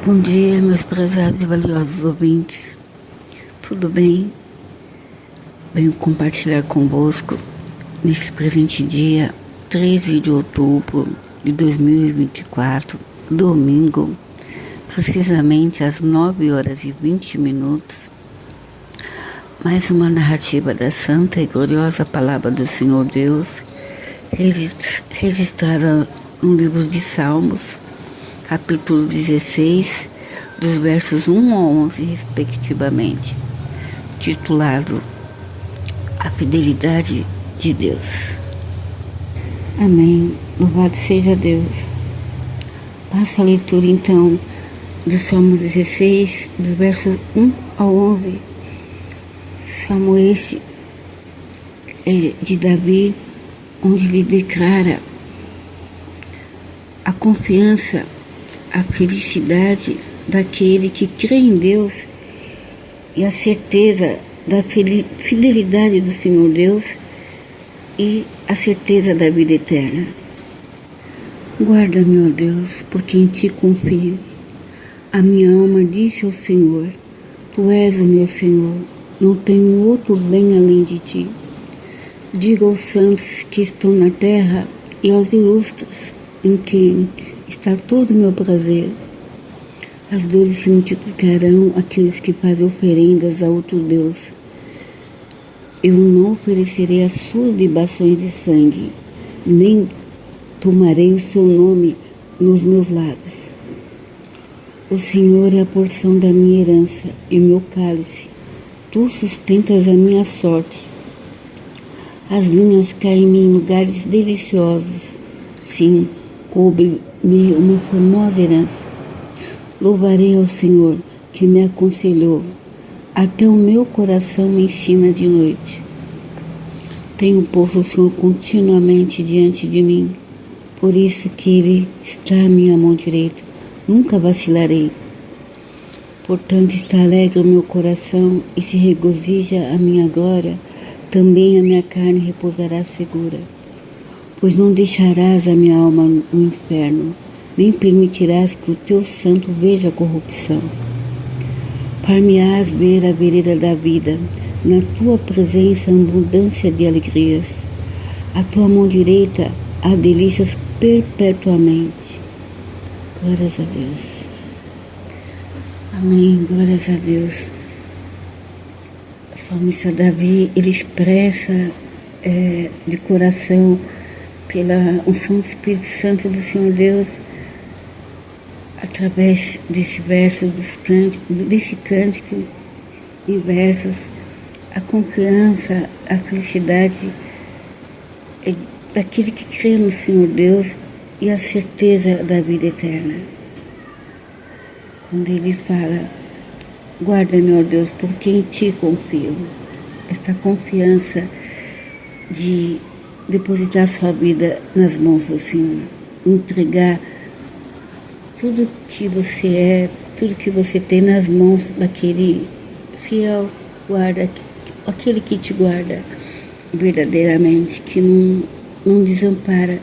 Bom dia, meus prezados e valiosos ouvintes. Tudo bem? Venho compartilhar convosco neste presente dia 13 de outubro de 2024, domingo, precisamente às 9 horas e 20 minutos, mais uma narrativa da santa e gloriosa palavra do Senhor Deus, registrada no livro de Salmos, capítulo 16, dos versos 1 a 11, respectivamente, titulado A Fidelidade de Deus. Amém. Louvado seja Deus. Passo a leitura, então, do Salmo 16, dos versos 1 a 11. Salmo este é de Davi, onde ele declara a confiança, a felicidade daquele que crê em Deus e a certeza da fidelidade do Senhor Deus e a certeza da vida eterna. Guarda-me, ó Deus, porque em Ti confio. A minha alma disse ao Senhor, Tu és o meu Senhor, não tenho outro bem além de Ti. Diga aos santos que estão na terra e aos ilustres, em quem está todo o meu prazer. As dores se multiplicarão àqueles que fazem oferendas a outro Deus. Eu não oferecerei as suas libações de sangue, nem tomarei o seu nome nos meus lábios. O Senhor é a porção da minha herança e o meu cálice. Tu sustentas a minha sorte. As linhas caem em lugares deliciosos. Sim, coube-me uma formosa herança. Louvarei ao Senhor que me aconselhou. Até o meu coração me ensina de noite. Tenho posto o Senhor continuamente diante de mim. Por isso que Ele está à minha mão direita. Nunca vacilarei. Portanto está alegre o meu coração e se regozija a minha glória. Também a minha carne repousará segura. Pois não deixarás a minha alma no inferno, nem permitirás que o teu santo veja a corrupção. Far-me-ás ver a vereda da vida, na tua presença abundância de alegrias. A tua mão direita há delícias perpetuamente. Glórias a Deus. Amém, glórias a Deus. O salmista Davi, ele expressa de coração, pela unção do Espírito Santo do Senhor Deus, através desse verso, desse cântico em versos, a confiança, a felicidade daquele que crê no Senhor Deus e a certeza da vida eterna. Quando ele fala, guarda-me, ó Deus, porque em Ti confio. Esta confiança de depositar sua vida nas mãos do Senhor, entregar tudo que você é, tudo que você tem nas mãos daquele fiel guarda, aquele que te guarda verdadeiramente, que não desampara.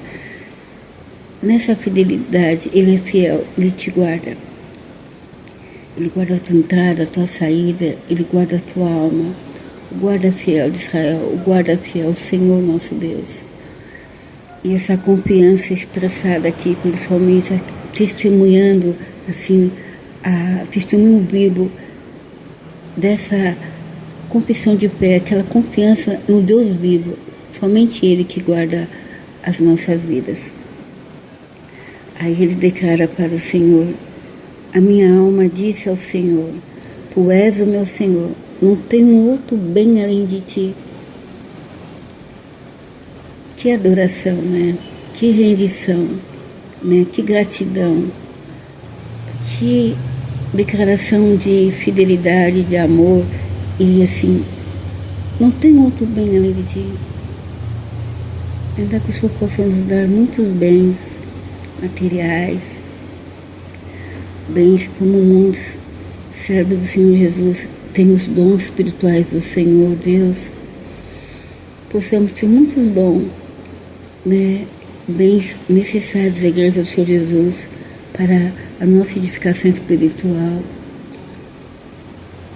Nessa fidelidade, Ele é fiel, Ele te guarda. Ele guarda a tua entrada, a tua saída, Ele guarda a tua alma. O guarda fiel de Israel, o guarda fiel, o Senhor nosso Deus. E essa confiança expressada aqui pelo salmista, testemunhando, assim, testemunho vivo dessa confissão de fé, aquela confiança no Deus vivo, somente Ele que guarda as nossas vidas. Aí ele declara para o Senhor, a minha alma disse ao Senhor, Tu és o meu Senhor, não tenho outro bem além de Ti. Que adoração, né? Que rendição, né? Que gratidão, que declaração de fidelidade, de amor. E assim, não tenho outro bem além de Ti. Ainda que o Senhor possa nos dar muitos bens materiais, bens como muitos servos do Senhor Jesus tem os dons espirituais do Senhor Deus, possamos ter muitos dons, né, bens necessários à Igreja do Senhor Jesus para a nossa edificação espiritual,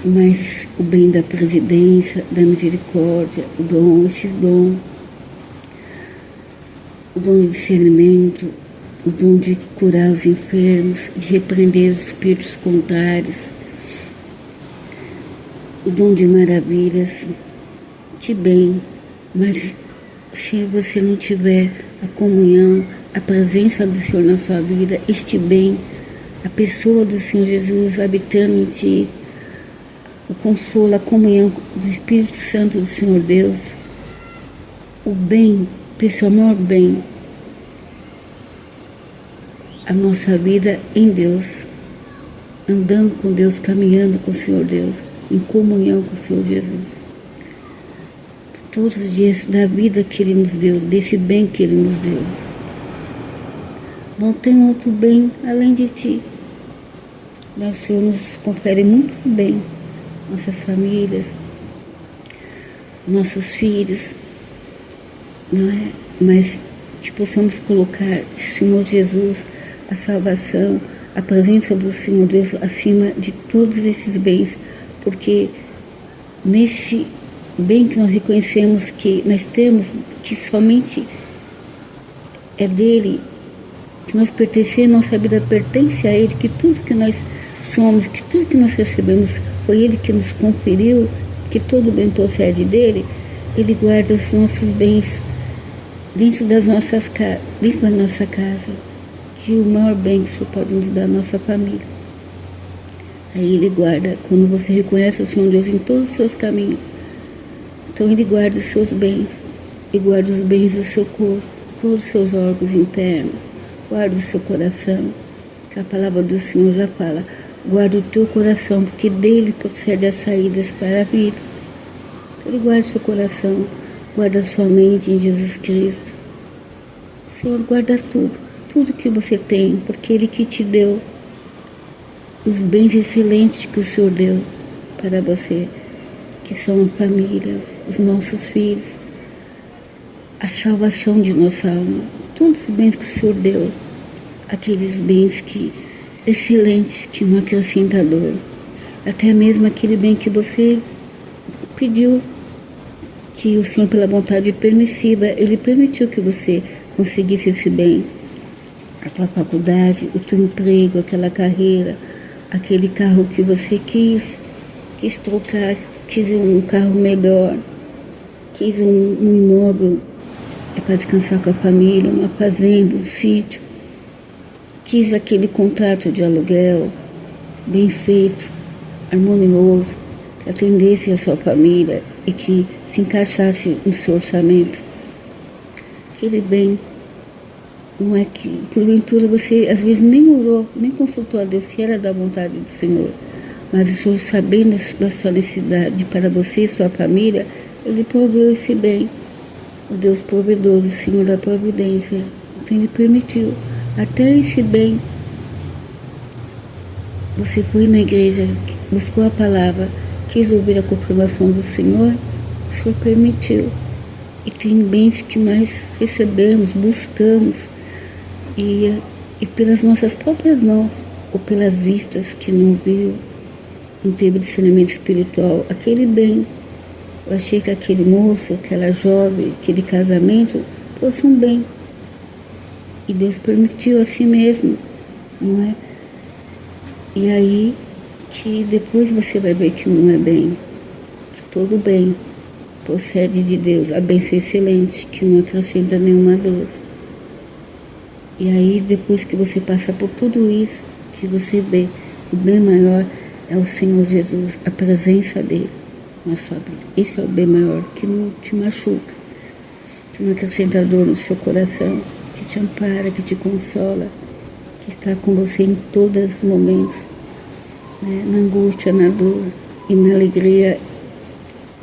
mas o bem da presidência, da misericórdia, esses dons, o dom de discernimento, o dom de curar os enfermos, de repreender os espíritos contrários, o dom de maravilhas, de bem, mas se você não tiver a comunhão, a presença do Senhor na sua vida, este bem, a pessoa do Senhor Jesus habitando em ti, o consolo, a comunhão do Espírito Santo do Senhor Deus, o bem, pessoal, o maior bem, a nossa vida em Deus, andando com Deus, caminhando com o Senhor Deus, em comunhão com o Senhor Jesus. Todos os dias da vida que Ele nos deu, desse bem que Ele nos deu. Não tem outro bem além de ti. O Senhor nos confere muito bem, nossas famílias, nossos filhos, não é? Mas que possamos colocar o Senhor Jesus, a salvação, a presença do Senhor Deus acima de todos esses bens, porque nesse bem que nós reconhecemos que nós temos, que somente é dele, que nós pertencemos, nossa vida pertence a ele, que tudo que nós somos, que tudo que nós recebemos foi ele que nos conferiu, que todo bem procede dele. Ele guarda os nossos bens dentro da nossa casa, que o maior bem que o Senhor pode nos dar, a nossa família. Aí ele guarda, quando você reconhece o Senhor Deus em todos os seus caminhos, então ele guarda os seus bens, e guarda os bens do seu corpo, todos os seus órgãos internos, guarda o seu coração, que a palavra do Senhor já fala, guarda o teu coração, porque dele procede as saídas para a vida. Então, ele guarda o seu coração, guarda a sua mente em Jesus Cristo. O Senhor guarda tudo que você tem, porque ele que te deu os bens excelentes que o Senhor deu para você, que são a família, os nossos filhos, a salvação de nossa alma, todos os bens que o Senhor deu, aqueles bens excelentes, que não acrescenta dor, até mesmo aquele bem que você pediu, que o Senhor, pela vontade permissiva, ele permitiu que você conseguisse esse bem, a tua faculdade, o teu emprego, aquela carreira, aquele carro que você quis trocar, quis um carro melhor, quis um imóvel para descansar com a família, uma fazenda, um sítio, quis aquele contrato de aluguel bem feito, harmonioso, que atendesse a sua família e que se encaixasse no seu orçamento. Aquele bem, não é que porventura você às vezes nem orou, nem consultou a Deus se era da vontade do Senhor, mas o Senhor, sabendo da sua necessidade para você e sua família, ele proveu esse bem. O Deus provedor, o Senhor da providência, então ele permitiu até esse bem. Você foi na igreja, buscou a palavra, quis ouvir a confirmação do Senhor, o Senhor permitiu. E tem bens que nós recebemos, buscamos, e pelas nossas próprias mãos, ou pelas vistas que não viu, não teve discernimento espiritual, aquele bem. Eu achei que aquele moço, aquela jovem, aquele casamento fosse um bem. E Deus permitiu assim mesmo, não é? E aí que depois você vai ver que não é bem, que todo bem procede de Deus, a bênção excelente, que não acrescenta nenhuma dor. E aí depois que você passa por tudo isso, que você vê o bem maior é o Senhor Jesus, a presença dele na sua vida. Esse é o bem maior, que não te machuca, que não acrescenta dor no seu coração, que te ampara, que te consola, que está com você em todos os momentos, né? Na angústia, na dor e na alegria.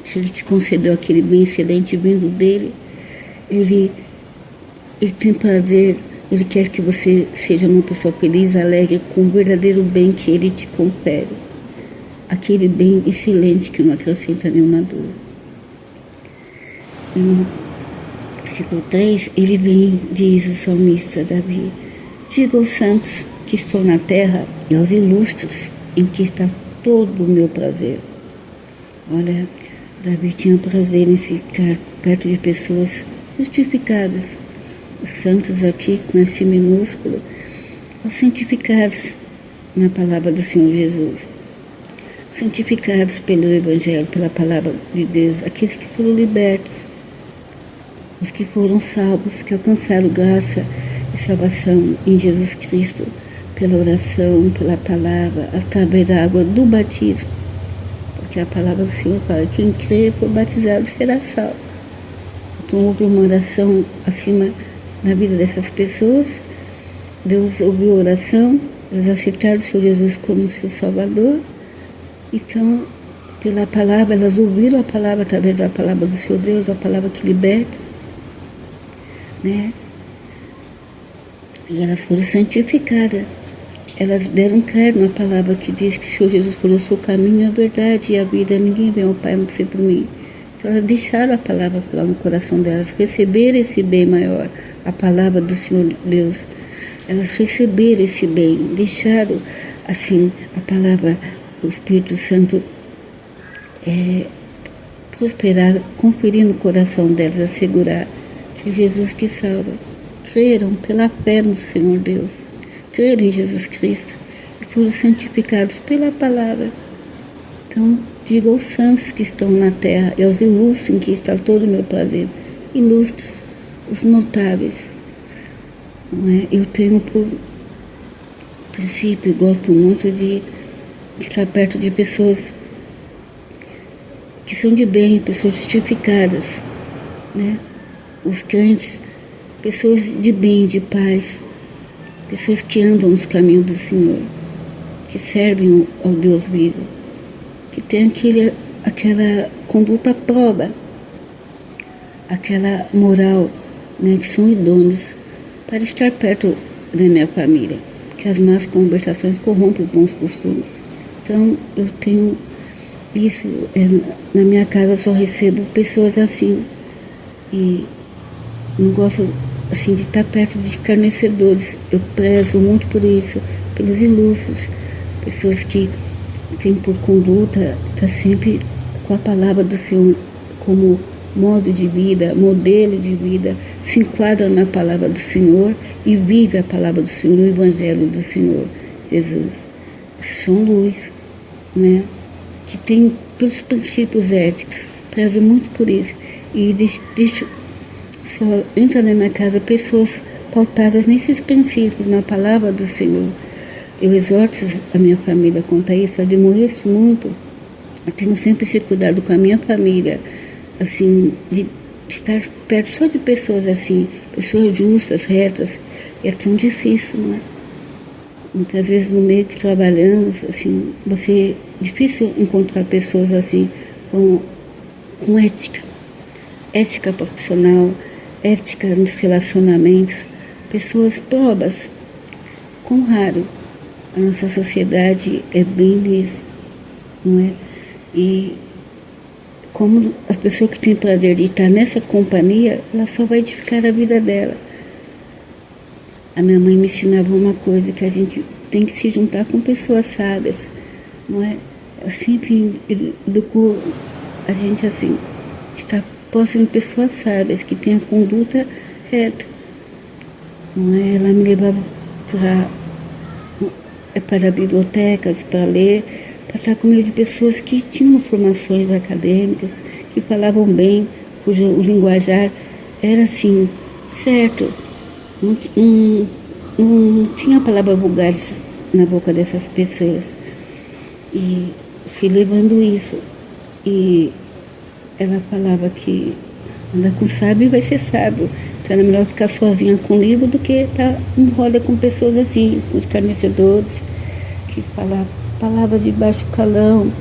Se ele te concedeu aquele bem excelente vindo dele, ele tem prazer, ele quer que você seja uma pessoa feliz, alegre, com o verdadeiro bem que ele te confere. Aquele bem excelente que não acrescenta nenhuma dor. E no versículo 3, ele vem, diz o salmista Davi, diga aos santos que estão na terra e aos ilustres em que está todo o meu prazer. Olha, Davi tinha prazer em ficar perto de pessoas justificadas. Os santos aqui, com esse minúsculo, os santificados na palavra do Senhor Jesus. Santificados pelo Evangelho, pela palavra de Deus. Aqueles que foram libertos. Os que foram salvos, que alcançaram graça e salvação em Jesus Cristo, pela oração, pela palavra, através da água do batismo. Porque a palavra do Senhor fala, quem crê for batizado será salvo. Então houve uma oração acima na vida dessas pessoas. Deus ouviu a oração, eles aceitaram o Senhor Jesus como seu Salvador. Então, pela palavra, elas ouviram a palavra através da palavra do Senhor Deus, a palavra que liberta, né? E elas foram santificadas. Elas deram crédito na palavra que diz que o Senhor Jesus por eu sou o caminho, a verdade e a vida. Ninguém vem ao Pai não ser por mim. Então elas deixaram a palavra lá no coração delas, receberam esse bem maior, a palavra do Senhor Deus. Elas receberam esse bem, deixaram assim a palavra, o Espírito Santo prosperar, conferir no coração delas, assegurar que é Jesus que salva. Creram pela fé no Senhor Deus, creram em Jesus Cristo e foram santificados pela palavra. Então, diga aos santos que estão na terra e aos ilustres em que está todo o meu prazer. Ilustres, os notáveis. Não é? Eu tenho por princípio, gosto muito de estar perto de pessoas que são de bem, pessoas justificadas, né? Os crentes, pessoas de bem, de paz, pessoas que andam nos caminhos do Senhor, que servem ao Deus vivo, que tem aquela conduta proba, aquela moral, né, que são idôneos para estar perto da minha família, porque as más conversações corrompem os bons costumes. Então, eu tenho isso, na minha casa eu só recebo pessoas assim, e não gosto assim de estar perto de escarnecedores. Eu prezo muito por isso, pelos ilustres, pessoas que têm por conduta, está sempre com a palavra do Senhor como modo de vida, modelo de vida, se enquadra na palavra do Senhor e vive a palavra do Senhor, o Evangelho do Senhor Jesus. São luz, né? Que tem pelos princípios éticos, prezo muito por isso. E deixo só entra na minha casa pessoas pautadas nesses princípios, na palavra do Senhor. Eu exorto a minha família quanto a isso, eu demoreço muito. Eu tenho sempre esse cuidado com a minha família, assim, de estar perto só de pessoas assim, pessoas justas, retas. É tão difícil, não é? Muitas vezes no meio que trabalhamos, assim, é difícil encontrar pessoas assim, com ética profissional, ética nos relacionamentos, pessoas probas, com raro. A nossa sociedade é bem lisa, não é? E como as pessoas que têm prazer de estar nessa companhia, ela só vai edificar a vida dela. A minha mãe me ensinava uma coisa, que a gente tem que se juntar com pessoas sábias, não é? Eu sempre educo a gente assim, estar próximo de pessoas sábias, que tenham conduta reta. Não é? Ela me levava para bibliotecas, para ler, para estar com meio de pessoas que tinham formações acadêmicas, que falavam bem, cujo linguajar era assim, certo. Não tinha palavras vulgares na boca dessas pessoas. E fui levando isso. E ela falava que andar com sábio vai ser sábio. Então era melhor ficar sozinha com o livro do que estar em roda com pessoas assim, com escarnecedores, que falavam palavras de baixo calão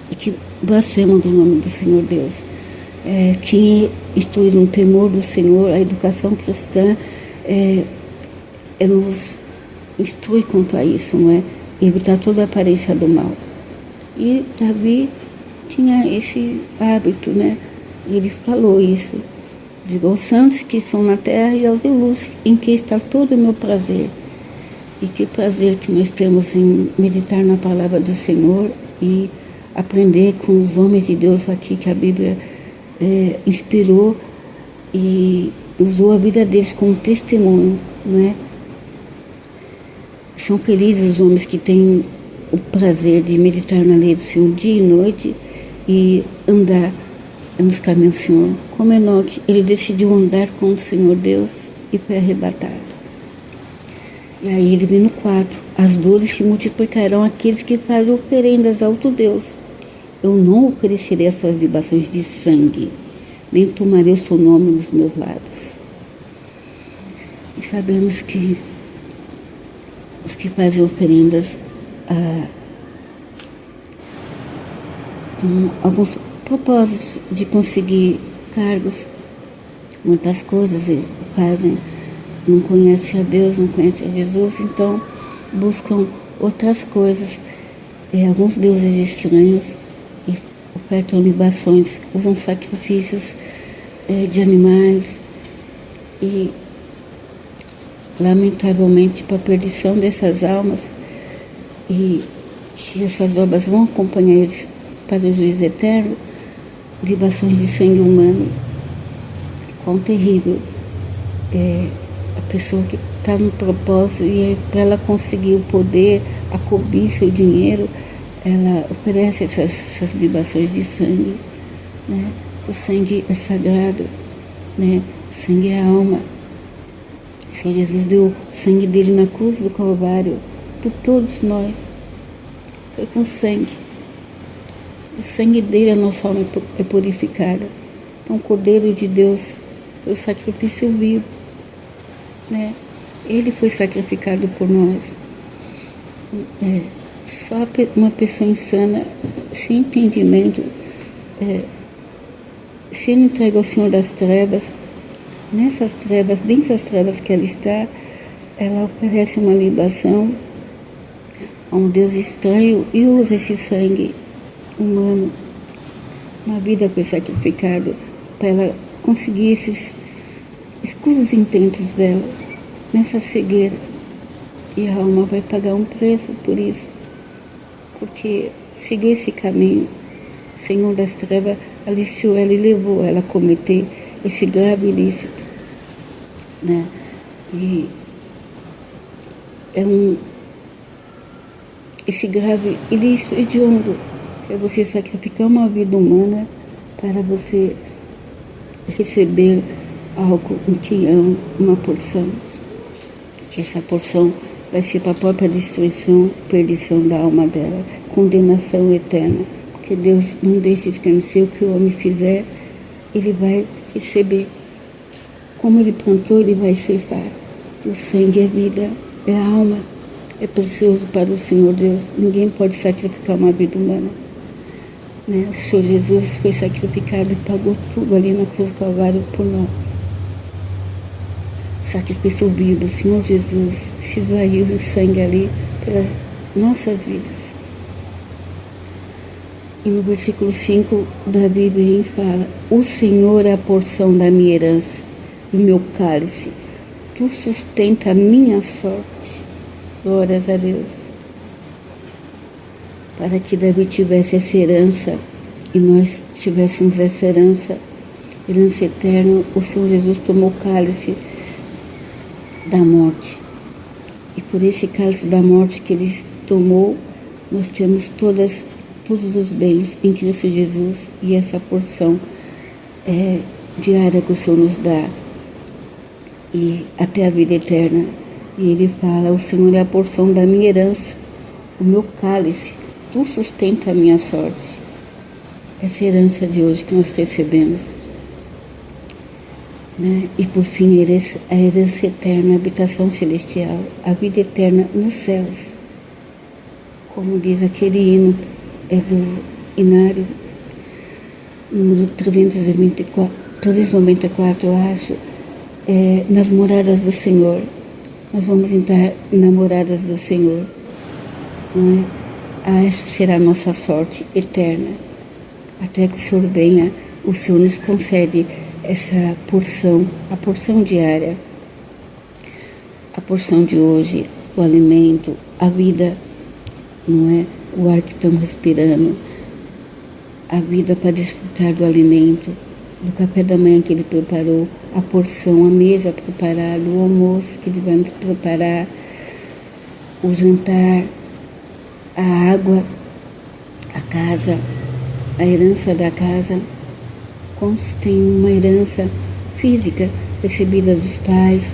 e que blasfemam do nome do Senhor Deus. Quem instrui no temor do Senhor, a educação cristã, nos instrui quanto a isso, não é? Evitar toda a aparência do mal. E Davi tinha esse hábito, né? Ele falou isso. Digo aos santos que são na terra e aos ilustres em que está todo o meu prazer. E que prazer que nós temos em meditar na palavra do Senhor e aprender com os homens de Deus aqui que a Bíblia inspirou e usou a vida deles como testemunho, não é? São felizes os homens que têm o prazer de meditar na lei do Senhor dia e noite e andar nos caminhos do Senhor. Como Enoque, ele decidiu andar com o Senhor Deus e foi arrebatado. E aí ele vem no 4, as dores se multiplicarão aqueles que fazem oferendas ao alto Deus. Eu não oferecerei as suas libações de sangue, nem tomarei o seu nome nos meus lábios. E sabemos que os que fazem oferendas com alguns propósitos de conseguir cargos, muitas coisas eles fazem, não conhecem a Deus, não conhecem a Jesus, então buscam outras coisas, alguns deuses estranhos, e ofertam libações, usam sacrifícios de animais e, lamentavelmente, para a perdição dessas almas, e que essas obras vão acompanhar eles para o juízo eterno, libações de sangue humano. Quão terrível a pessoa que está no propósito e para ela conseguir o poder, a cobiça, o dinheiro, ela oferece essas libações de sangue, né? O sangue é sagrado, né? O sangue é a alma. O Senhor Jesus deu o sangue dele na cruz do Calvário por todos nós. Foi com sangue. O sangue dele a nossa alma é purificada. Então o Cordeiro de Deus foi o sacrifício vivo, né? Ele foi sacrificado por nós. Só uma pessoa insana, sem entendimento, se ele entrega ao Senhor das trevas, nessas trevas, dentro das trevas que ela está, ela oferece uma libação a um Deus estranho e usa esse sangue humano. Uma vida foi sacrificada para ela conseguir esses escuros intentos dela nessa cegueira. E a alma vai pagar um preço por isso, porque seguir esse caminho, o Senhor das trevas aliciou ela e levou ela a cometer esse grave ilícito, né? E esse grave ilícito hediondo é você sacrificar uma vida humana para você receber algo em que é uma porção, que essa porção vai ser para a própria destruição, perdição da alma dela, condenação eterna, porque Deus não deixa escarnecer o que o homem fizer, ele vai receber. Como ele plantou, ele vai ceifar. O sangue é vida, é a alma, é precioso para o Senhor Deus. Ninguém pode sacrificar uma vida humana, né? O Senhor Jesus foi sacrificado e pagou tudo ali na cruz do Calvário por nós. O sacrifício vivo, o Senhor Jesus se esvaiu o sangue ali pelas nossas vidas. E no versículo 5 da Bíblia ele fala: o Senhor é a porção da minha herança e meu cálice, tu sustenta a minha sorte. Glórias a Deus. Para que Davi tivesse essa herança e nós tivéssemos essa herança eterna, o Senhor Jesus tomou o cálice da morte. E por esse cálice da morte que ele tomou, nós temos todos os bens em Cristo Jesus, e essa porção diária que o Senhor nos dá, e até a vida eterna. E ele fala: o Senhor é a porção da minha herança, o meu cálice, tu sustenta a minha sorte. Essa herança de hoje que nós recebemos, né? E por fim, a herança eterna, a habitação celestial, a vida eterna nos céus. Como diz aquele hino, do Inário, número 394, eu acho, nas moradas do Senhor. Nós vamos entrar nas moradas do Senhor, não é? Essa será a nossa sorte eterna. Até que o Senhor venha, o Senhor nos concede essa porção, a porção diária, a porção de hoje, o alimento, a vida, não é? O ar que estamos respirando, a vida para desfrutar do alimento, do café da manhã que Ele preparou, a porção, a mesa preparada, o almoço que Ele vai nos preparar, o jantar, a água, a casa, a herança da casa. Quantos têm uma herança física recebida dos pais?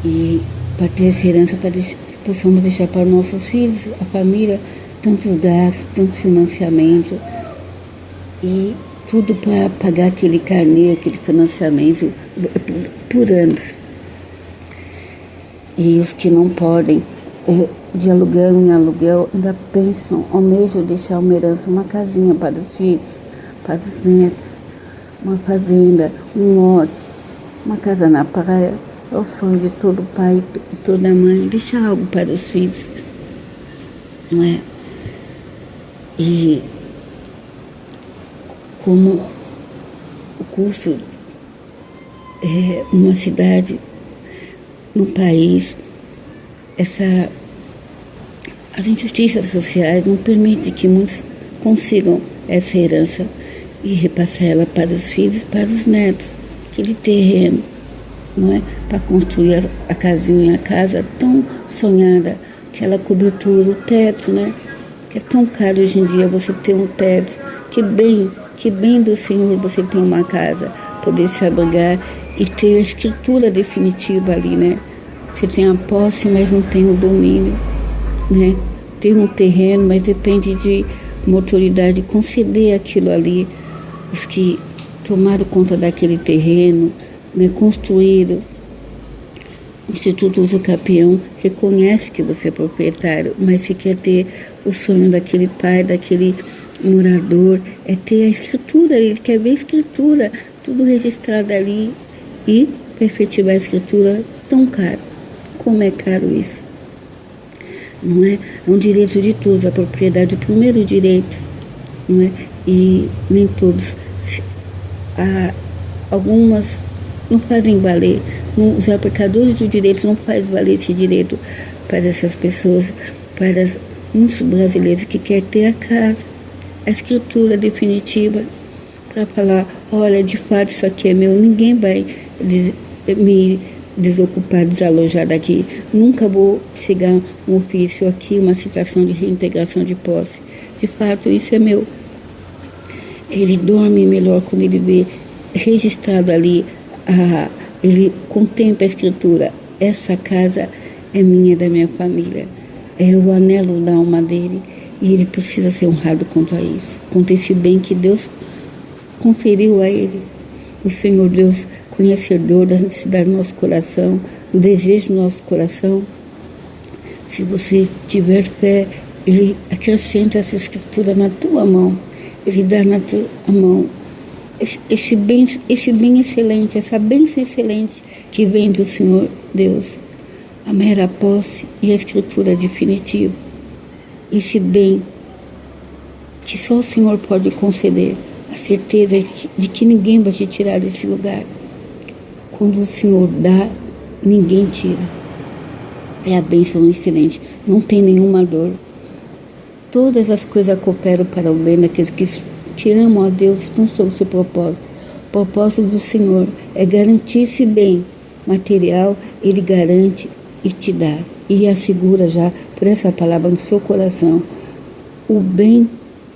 E para ter essa herança, para possamos deixar para os nossos filhos, a família, tantos gastos, tanto financiamento, e tudo para pagar aquele carnê, aquele financiamento por anos. E os que não podem, de aluguel em aluguel, ainda pensam, almejam deixar uma herança, uma casinha para os filhos, para os netos, uma fazenda, um lote, uma casa na praia. É o sonho de todo pai e toda mãe, deixar algo para os filhos, não é? E como o custo é uma cidade, no país, as injustiças sociais não permitem que muitos consigam essa herança e repassar ela para os filhos e para os netos, aquele terreno, não é? Para construir a casinha, a casa tão sonhada, aquela cobertura, o teto, né? Que é tão caro hoje em dia você ter um teto. Que bem do Senhor você ter uma casa, poder se abrigar e ter a escritura definitiva ali, né? Você tem a posse, mas não tem o domínio, né? Tem um terreno, mas depende de uma autoridade conceder aquilo ali. Os que tomaram conta daquele terreno, né, construíram. O Instituto Usucapião reconhece que você é proprietário, mas se quer ter o sonho daquele pai, daquele morador, é ter a escritura, ele quer ver a escritura, tudo registrado ali, e para efetivar a escritura, tão caro. Como é caro isso? Não é? É um direito de todos, a propriedade, o primeiro direito, não é? E nem todos, algumas não fazem valer, os aplicadores de direitos não fazem valer esse direito para essas pessoas, para muitos brasileiros que querem ter a casa, a escritura definitiva, para falar, olha, de fato isso aqui é meu, ninguém vai me desocupar, desalojar daqui, nunca vou chegar um ofício aqui, uma citação de reintegração de posse, de fato isso é meu. Ele dorme melhor quando ele vê registrado ali, ele contempla a escritura, essa casa é minha, da minha família, é o anelo da alma dele, e ele precisa ser honrado quanto a isso, quanto a esse bem que Deus conferiu a ele. O Senhor Deus, conhecedor das necessidades do nosso coração, do desejo do nosso coração, se você tiver fé, Ele acrescenta essa escritura na tua mão, Ele dá na tua mão esse bem excelente, essa bênção excelente que vem do Senhor Deus, a mera posse e a escritura definitiva, esse bem que só o Senhor pode conceder, a certeza de que ninguém vai te tirar desse lugar. Quando o Senhor dá, ninguém tira. É a bênção excelente, não tem nenhuma dor. Todas as coisas cooperam para o bem daqueles que amam a Deus, estão sob o seu propósito. O propósito do Senhor é garantir esse bem material, Ele garante e te dá. E assegura já, por essa palavra no seu coração, o bem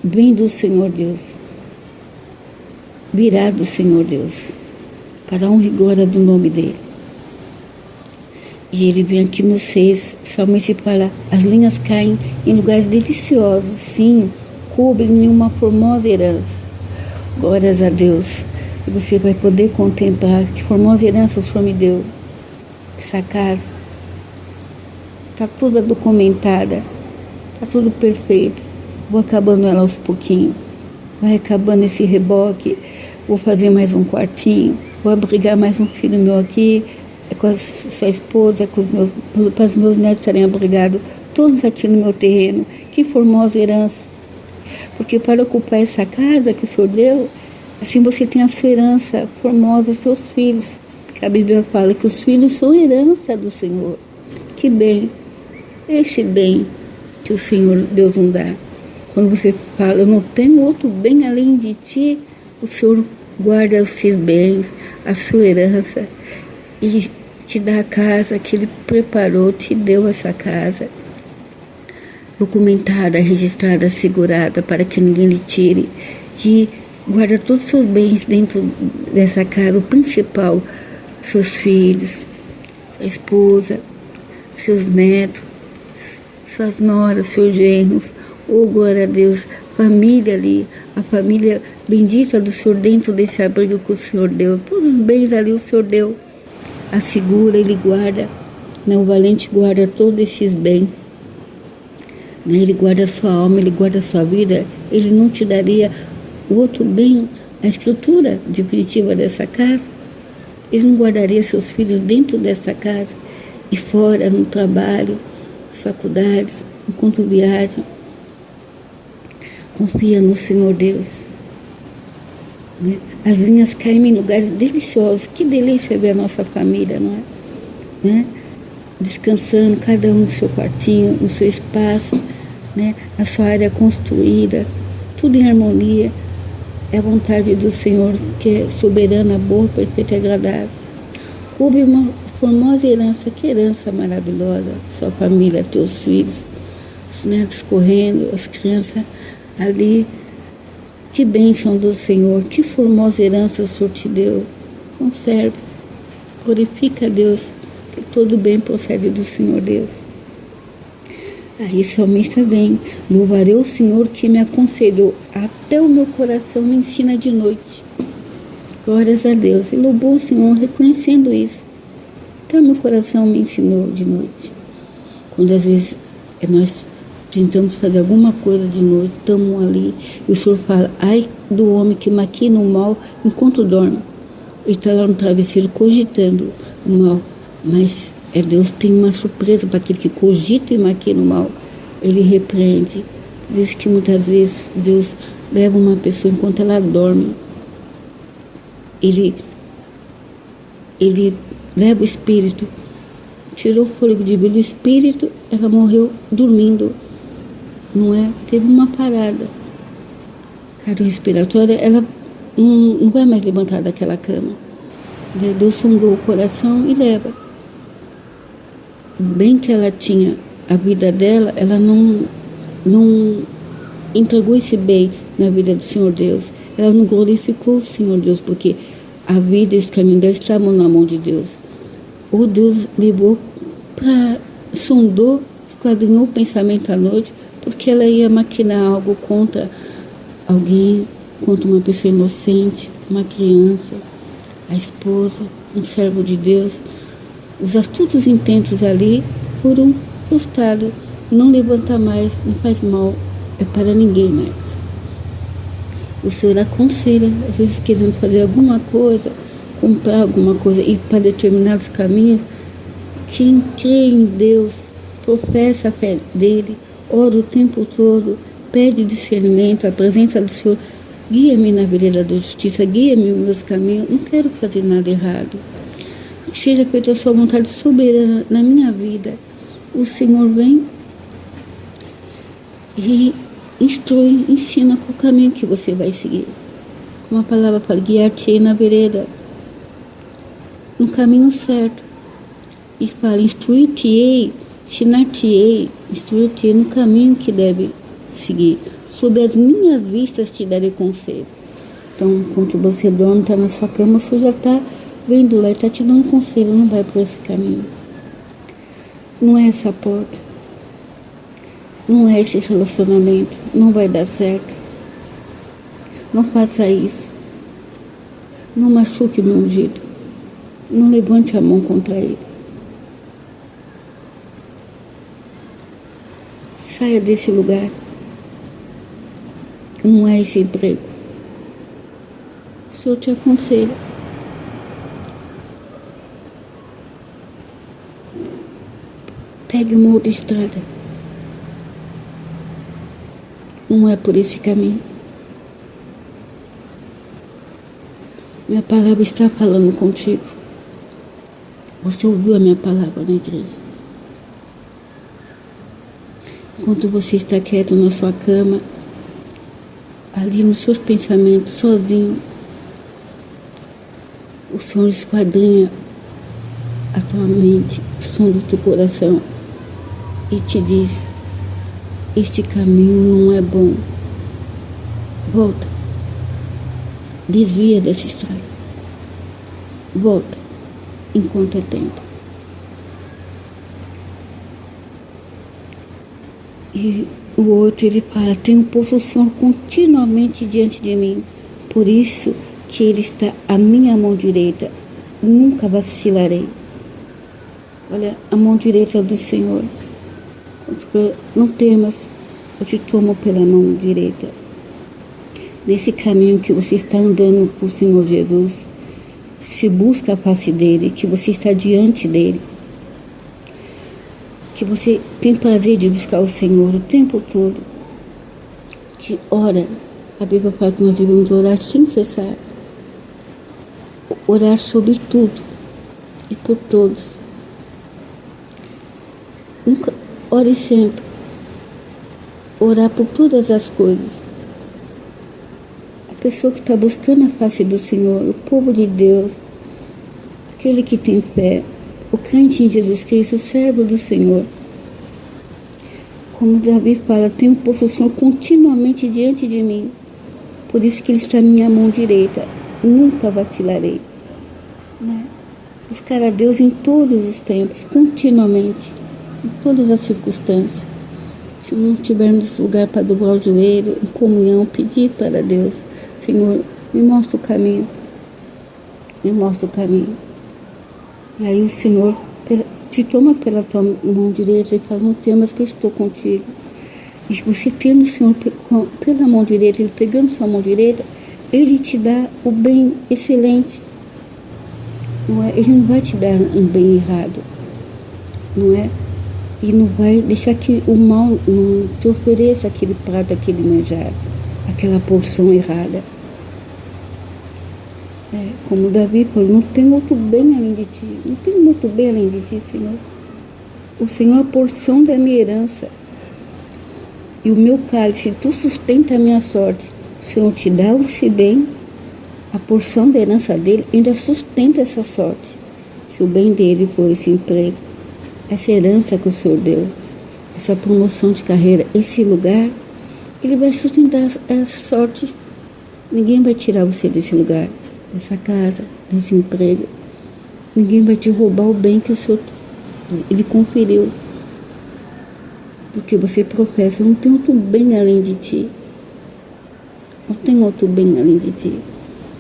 vem do Senhor Deus. Virá do Senhor Deus, para a honra e glória do nome dEle. E Ele vem aqui no 6, o salmista fala, as linhas caem em lugares deliciosos, sim, cobrem uma formosa herança. Glórias a Deus. E você vai poder contemplar que formosa herança o Senhor me deu. Essa casa está toda documentada, está tudo perfeito. Vou acabando ela aos pouquinhos. Vai acabando esse reboque. Vou fazer mais um quartinho. Vou abrigar mais um filho meu aqui, com a sua esposa, para os meus netos serem abrigados, todos aqui no meu terreno. Que formosa herança. Porque para ocupar essa casa que o Senhor deu, assim você tem a sua herança formosa, seus filhos. Porque a Bíblia fala que os filhos são herança do Senhor. Que bem, esse bem que o Senhor Deus nos dá. Quando você fala, eu não tenho outro bem além de ti, o Senhor guarda os seus bens, a sua herança, e te dá a casa que Ele preparou, te deu essa casa, documentada, registrada, segurada, para que ninguém lhe tire, e guarda todos os seus bens dentro dessa casa, o principal, seus filhos, sua esposa, seus netos, suas noras, seus genros. Oh, glória a Deus, família ali, a família bendita do Senhor dentro desse abrigo que o Senhor deu. Todos os bens ali o Senhor deu. Assegura, Ele guarda. O valente guarda todos esses bens. Ele guarda a sua alma, Ele guarda a sua vida. Ele não te daria o outro bem, a escritura definitiva dessa casa. Ele não guardaria seus filhos dentro dessa casa e fora, no trabalho, nas faculdades, enquanto viajam. Confia no Senhor Deus. As linhas caem em lugares deliciosos. Que delícia ver a nossa família, não é? Descansando, cada um no seu quartinho, no seu espaço, a sua área construída, tudo em harmonia. É a vontade do Senhor, que é soberana, boa, perfeita e agradável. Coube uma formosa herança, que herança maravilhosa. Sua família, teus filhos, os netos correndo, as crianças ali. Que bênção do Senhor, que formosa herança o Senhor te deu. Conserve, glorifica a Deus, que todo bem procede do Senhor Deus. Aí o salmista vem: louvarei o Senhor que me aconselhou, até o meu coração me ensina de noite. Glórias a Deus. E louvou o Senhor reconhecendo isso. Até o meu coração me ensinou de noite. Quando às vezes nós tentamos fazer alguma coisa de noite, estamos ali, e o Senhor fala: ai do homem que maquina o mal enquanto dorme. Ele está lá no travesseiro cogitando o mal. Mas Deus tem uma surpresa para aquele que cogita e maquina o mal. Ele repreende. Diz que muitas vezes Deus leva uma pessoa enquanto ela dorme. Ele leva o espírito, tirou o fôlego de vida do espírito, ela morreu dormindo. Não é? Teve uma parada cardiorrespiratória, ela não vai mais levantar daquela cama. Deus sondou o coração e leva. Bem que ela tinha a vida dela, ela não entregou esse bem na vida do Senhor Deus. Ela não glorificou o Senhor Deus, porque a vida e os caminhos dela estavam na mão de Deus. Ou Deus levou sondou, esquadrinhou o pensamento à noite, porque ela ia maquinar algo contra alguém, contra uma pessoa inocente, uma criança, a esposa, um servo de Deus. Os astutos intentos ali foram frustrados. Não levanta mais, não faz mal, é para ninguém mais. O Senhor aconselha, às vezes querendo fazer alguma coisa, comprar alguma coisa, ir para determinados caminhos. Quem crê em Deus, professa a fé dele, ora o tempo todo, pede discernimento, a presença do Senhor. Guia-me na vereda da justiça, guia-me nos meus caminhos, não quero fazer nada errado. Que seja feita a sua vontade soberana na minha vida. O Senhor vem e instrui, ensina qual caminho que você vai seguir. Como a palavra fala, guiar-te na vereda, no caminho certo. E fala, instruir-te-ei, ensinar-te-ei, instruir-te-ei no caminho que deve seguir. Sob as minhas vistas te darei conselho. Então, enquanto você dorme, está na sua cama, o Senhor já está vendo lá e está te dando conselho, não vai por esse caminho. Não é essa porta. Não é esse relacionamento. Não vai dar certo. Não faça isso. Não machuque o meu ungido. Não levante a mão contra ele. Saia desse lugar. Não é esse emprego. O Senhor te aconselha. Pegue uma outra estrada. Não é por esse caminho. Minha palavra está falando contigo. Você ouviu a minha palavra na igreja. Enquanto você está quieto na sua cama, ali nos seus pensamentos, sozinho, o Senhor esquadrinha a tua mente, o som do teu coração e te diz: este caminho não é bom. Volta. Desvia dessa estrada. Volta enquanto é tempo. E o outro, ele fala: tenho posto o Senhor continuamente diante de mim, por isso que ele está à minha mão direita, nunca vacilarei. Olha, a mão direita do Senhor. Não temas, eu te tomo pela mão direita. Nesse caminho que você está andando com o Senhor Jesus, que você busca a face dele, que você está diante dele, que você tem prazer de buscar o Senhor o tempo todo, que ora. A Bíblia fala que nós devemos orar sem cessar, orar sobre tudo e por todos. Nunca, ore sempre, orar por todas as coisas. A pessoa que está buscando a face do Senhor, o povo de Deus, aquele que tem fé, o crente em Jesus Cristo, o servo do Senhor. Como Davi fala: tenho posto o Senhor continuamente diante de mim, por isso que ele está à minha mão direita, nunca vacilarei. Né? Buscar a Deus em todos os tempos, continuamente, em todas as circunstâncias. Se não tivermos lugar para dobrar o joelho, em comunhão, pedir para Deus: Senhor, me mostra o caminho, me mostra o caminho. E aí o Senhor te toma pela tua mão direita e fala: não temas, que eu estou contigo. E você tendo o Senhor pela mão direita, ele pegando sua mão direita, ele te dá o bem excelente. Não é? Ele não vai te dar um bem errado, não é? E não vai deixar que o mal não te ofereça aquele prato, aquele manjar, aquela porção errada. Como Davi falou: não tem outro bem além de ti, não tem outro bem além de ti, Senhor. O Senhor é a porção da minha herança e o meu cálice, tu sustenta a minha sorte. O Senhor te dá esse bem, a porção da herança dele ainda sustenta essa sorte. Se o bem dele for esse emprego, essa herança que o Senhor deu, essa promoção de carreira, esse lugar, ele vai sustentar a sorte. Ninguém vai tirar você desse lugar, dessa casa, desse emprego. Ninguém vai te roubar o bem que o Senhor ele conferiu. Porque você professa: não tem outro bem além de ti. Não tem outro bem além de ti.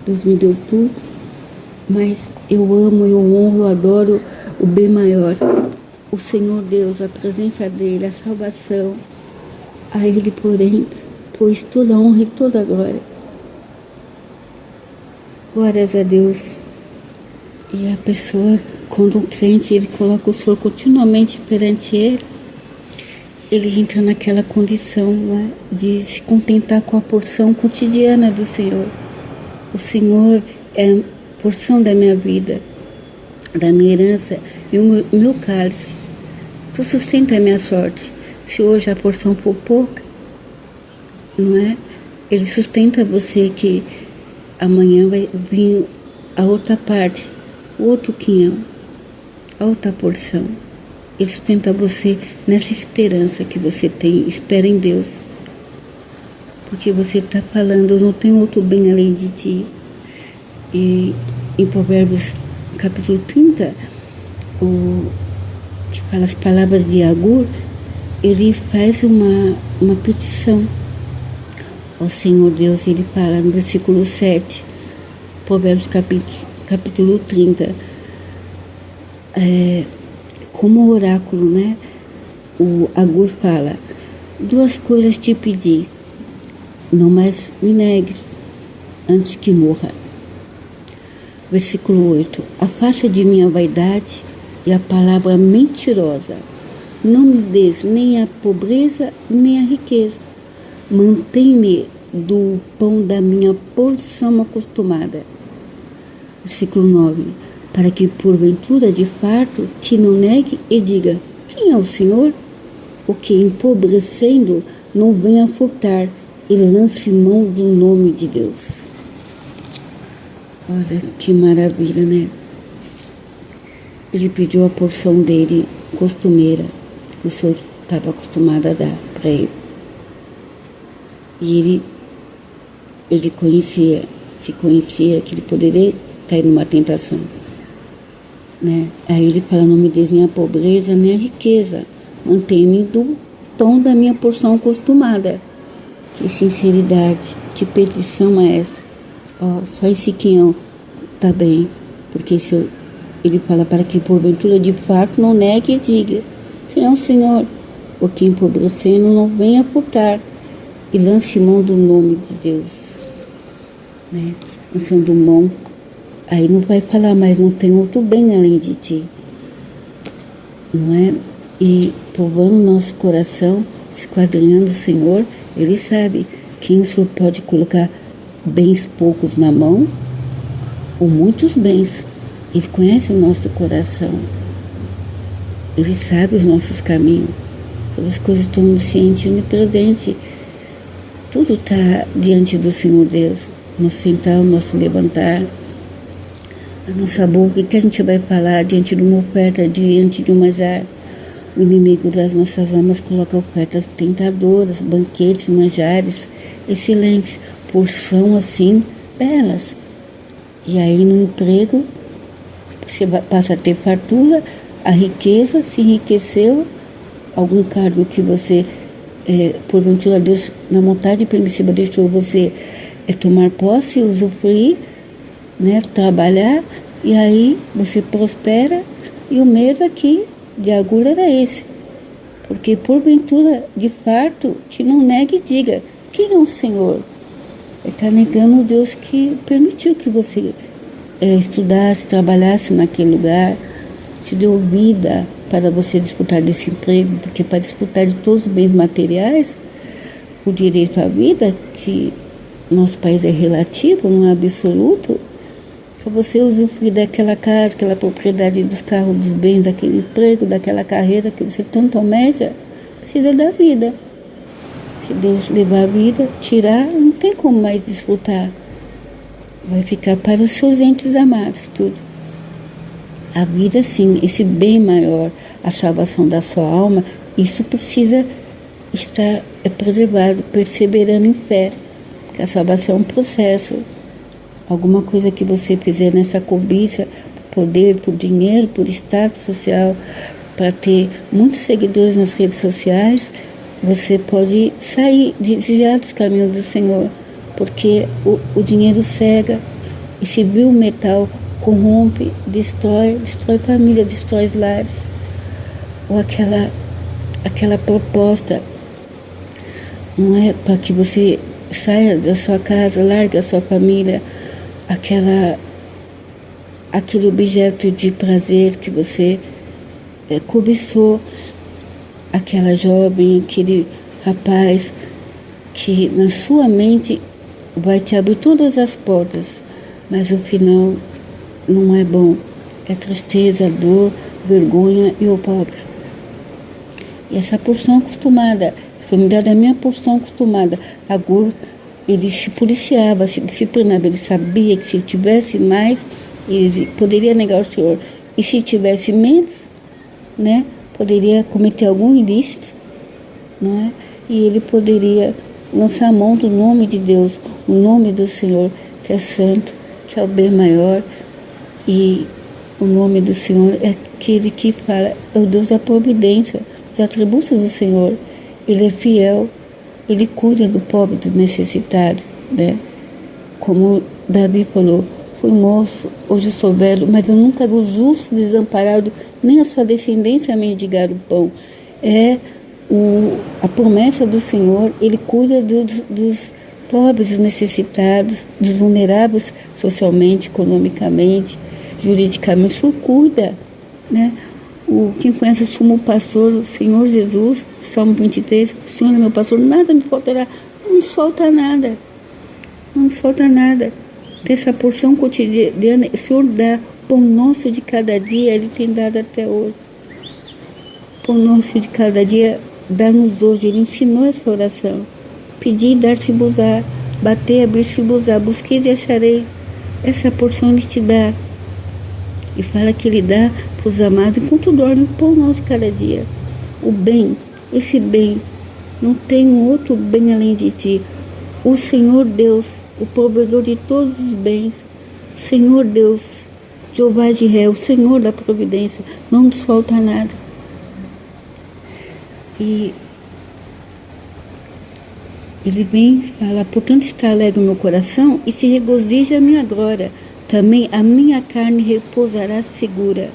Deus me deu tudo, mas eu amo, eu honro, eu adoro o bem maior. O Senhor Deus, a presença dele, a salvação. A ele, porém, pois toda a honra e toda a glória. Glórias a Deus. E a pessoa, quando um crente, ele coloca o Senhor continuamente perante ele entra naquela condição, né, de se contentar com a porção cotidiana do Senhor. O Senhor é a porção da minha vida, da minha herança e o meu cálice. Tu sustenta a minha sorte. Se hoje a porção for pouca, não é? Ele sustenta você que amanhã vai vir a outra parte, o outro quinhão, a outra porção. Ele sustenta você nessa esperança que você tem. Espera em Deus. Porque você está falando: não tem outro bem além de ti. E em Provérbios capítulo 30, que fala as palavras de Agur, ele faz uma petição ao Senhor Deus. Ele fala no versículo 7, Provérbios capítulo 30, como oráculo, né? O Agur fala: 2 coisas te pedi, não mais me negues antes que morra. Versículo 8: afasta de mim a vaidade e a palavra mentirosa. Não me des nem a pobreza nem a riqueza. Mantém-me do pão da minha porção acostumada. Versículo 9: para que porventura de farto te não negue e diga: quem é o Senhor? o que, empobrecendo, não venha furtar e lance mão do nome de Deus. Olha que maravilha, né? Ele pediu a porção dele costumeira, que o Senhor estava acostumado a dar para ele. E ele se conhecia que ele poderia estar numa tentação, né? Aí ele fala, não me des nem a pobreza nem a riqueza, mantém-me do tom da minha porção acostumada. Que sinceridade, que petição é essa? Ó, só esse quinhão tá bem, porque se ele fala para que porventura de fato não negue e diga, quem é o Senhor? O que empobrecendo não venha furtar e lance mão do nome de Deus, né? Lançando mão, aí não vai falar, mas não tem outro bem além de ti, não é? E provando nosso coração, esquadrinhando o Senhor, Ele sabe quem o Senhor pode colocar bens poucos na mão ou muitos bens. Ele conhece o nosso coração, Ele sabe os nossos caminhos, todas as coisas estão onisciente e onipresente. Tudo está diante do Senhor Deus. Nosso sentar, o nosso levantar, a nossa boca, o que a gente vai falar diante de uma oferta, diante de um manjar. O inimigo das nossas almas coloca ofertas tentadoras, banquetes, manjares excelentes, porção assim, belas. E aí no emprego, você passa a ter fartura, a riqueza, se enriqueceu, algum cargo que você, porventura Deus, na vontade permissiva, deixou você tomar posse, usufruir, né, trabalhar, e aí você prospera, e o medo aqui de agora era esse, porque porventura de farto, que não negue e diga, quem é o Senhor? Ele está negando o Deus que permitiu que você estudasse, trabalhasse naquele lugar, te deu vida para você disputar desse emprego, porque para disputar de todos os bens materiais, o direito à vida, que nosso país é relativo, não é absoluto, para você usufruir daquela casa, aquela propriedade dos carros, dos bens, daquele emprego, daquela carreira que você tanto almeja, precisa da vida. Se Deus levar a vida, tirar, não tem como mais desfrutar. Vai ficar para os seus entes amados, tudo. A vida, sim, esse bem maior, a salvação da sua alma, isso precisa estar preservado, perseverando em fé. Porque a salvação é um processo. Alguma coisa que você fizer nessa cobiça, por poder, por dinheiro, por status social, para ter muitos seguidores nas redes sociais, você pode sair, desviar dos caminhos do Senhor, porque o dinheiro cega, e se vil metal corrompe, destrói família, destrói lares. Ou aquela proposta, não é para que você saia da sua casa, largue a sua família, aquele objeto de prazer que você cobiçou, aquela jovem, aquele rapaz que na sua mente vai te abrir todas as portas, mas o final não é bom, é tristeza, dor, vergonha e o pobre. E essa porção acostumada, foi me dada a minha porção acostumada. Agora ele se policiava, se disciplinava, ele sabia que se tivesse mais, ele poderia negar o Senhor. E se tivesse menos, né, poderia cometer algum ilícito, não é? E ele poderia lançar a mão do nome de Deus, o nome do Senhor, que é santo, que é o bem maior. E o nome do Senhor é aquele que fala, é o Deus da providência, os atributos do Senhor. Ele é fiel, ele cuida do pobre, do necessitado, né? Como Davi falou, fui moço, hoje sou velho, mas eu nunca vi o justo desamparado, nem a sua descendência mendigar o pão. A promessa do Senhor, ele cuida dos pobres, dos necessitados, dos vulneráveis socialmente, economicamente, juridicamente. O Senhor cuida, né? Quem conhece o sumo pastor, o Senhor Jesus, Salmo 23, o Senhor é meu pastor, nada me faltará, não nos falta nada, não nos falta nada. Dessa porção cotidiana, o Senhor dá pão nosso de cada dia, Ele tem dado até hoje. Pão nosso de cada dia dá-nos hoje. Ele ensinou essa oração. Pedi e dar-se-vos-á, bater, abrir-se-vos-á, busqueis e achareis. Essa porção Ele te dá. E fala que Ele dá para os amados enquanto dorme o pão nosso de cada dia. O bem, esse bem, não tem outro bem além de ti. O Senhor Deus, o provedor de todos os bens, Senhor Deus, Jeová de Ré, o Senhor da providência, não nos falta nada. E Ele vem falar, portanto está alegre o meu coração e se regozija a minha glória. Também a minha carne repousará segura.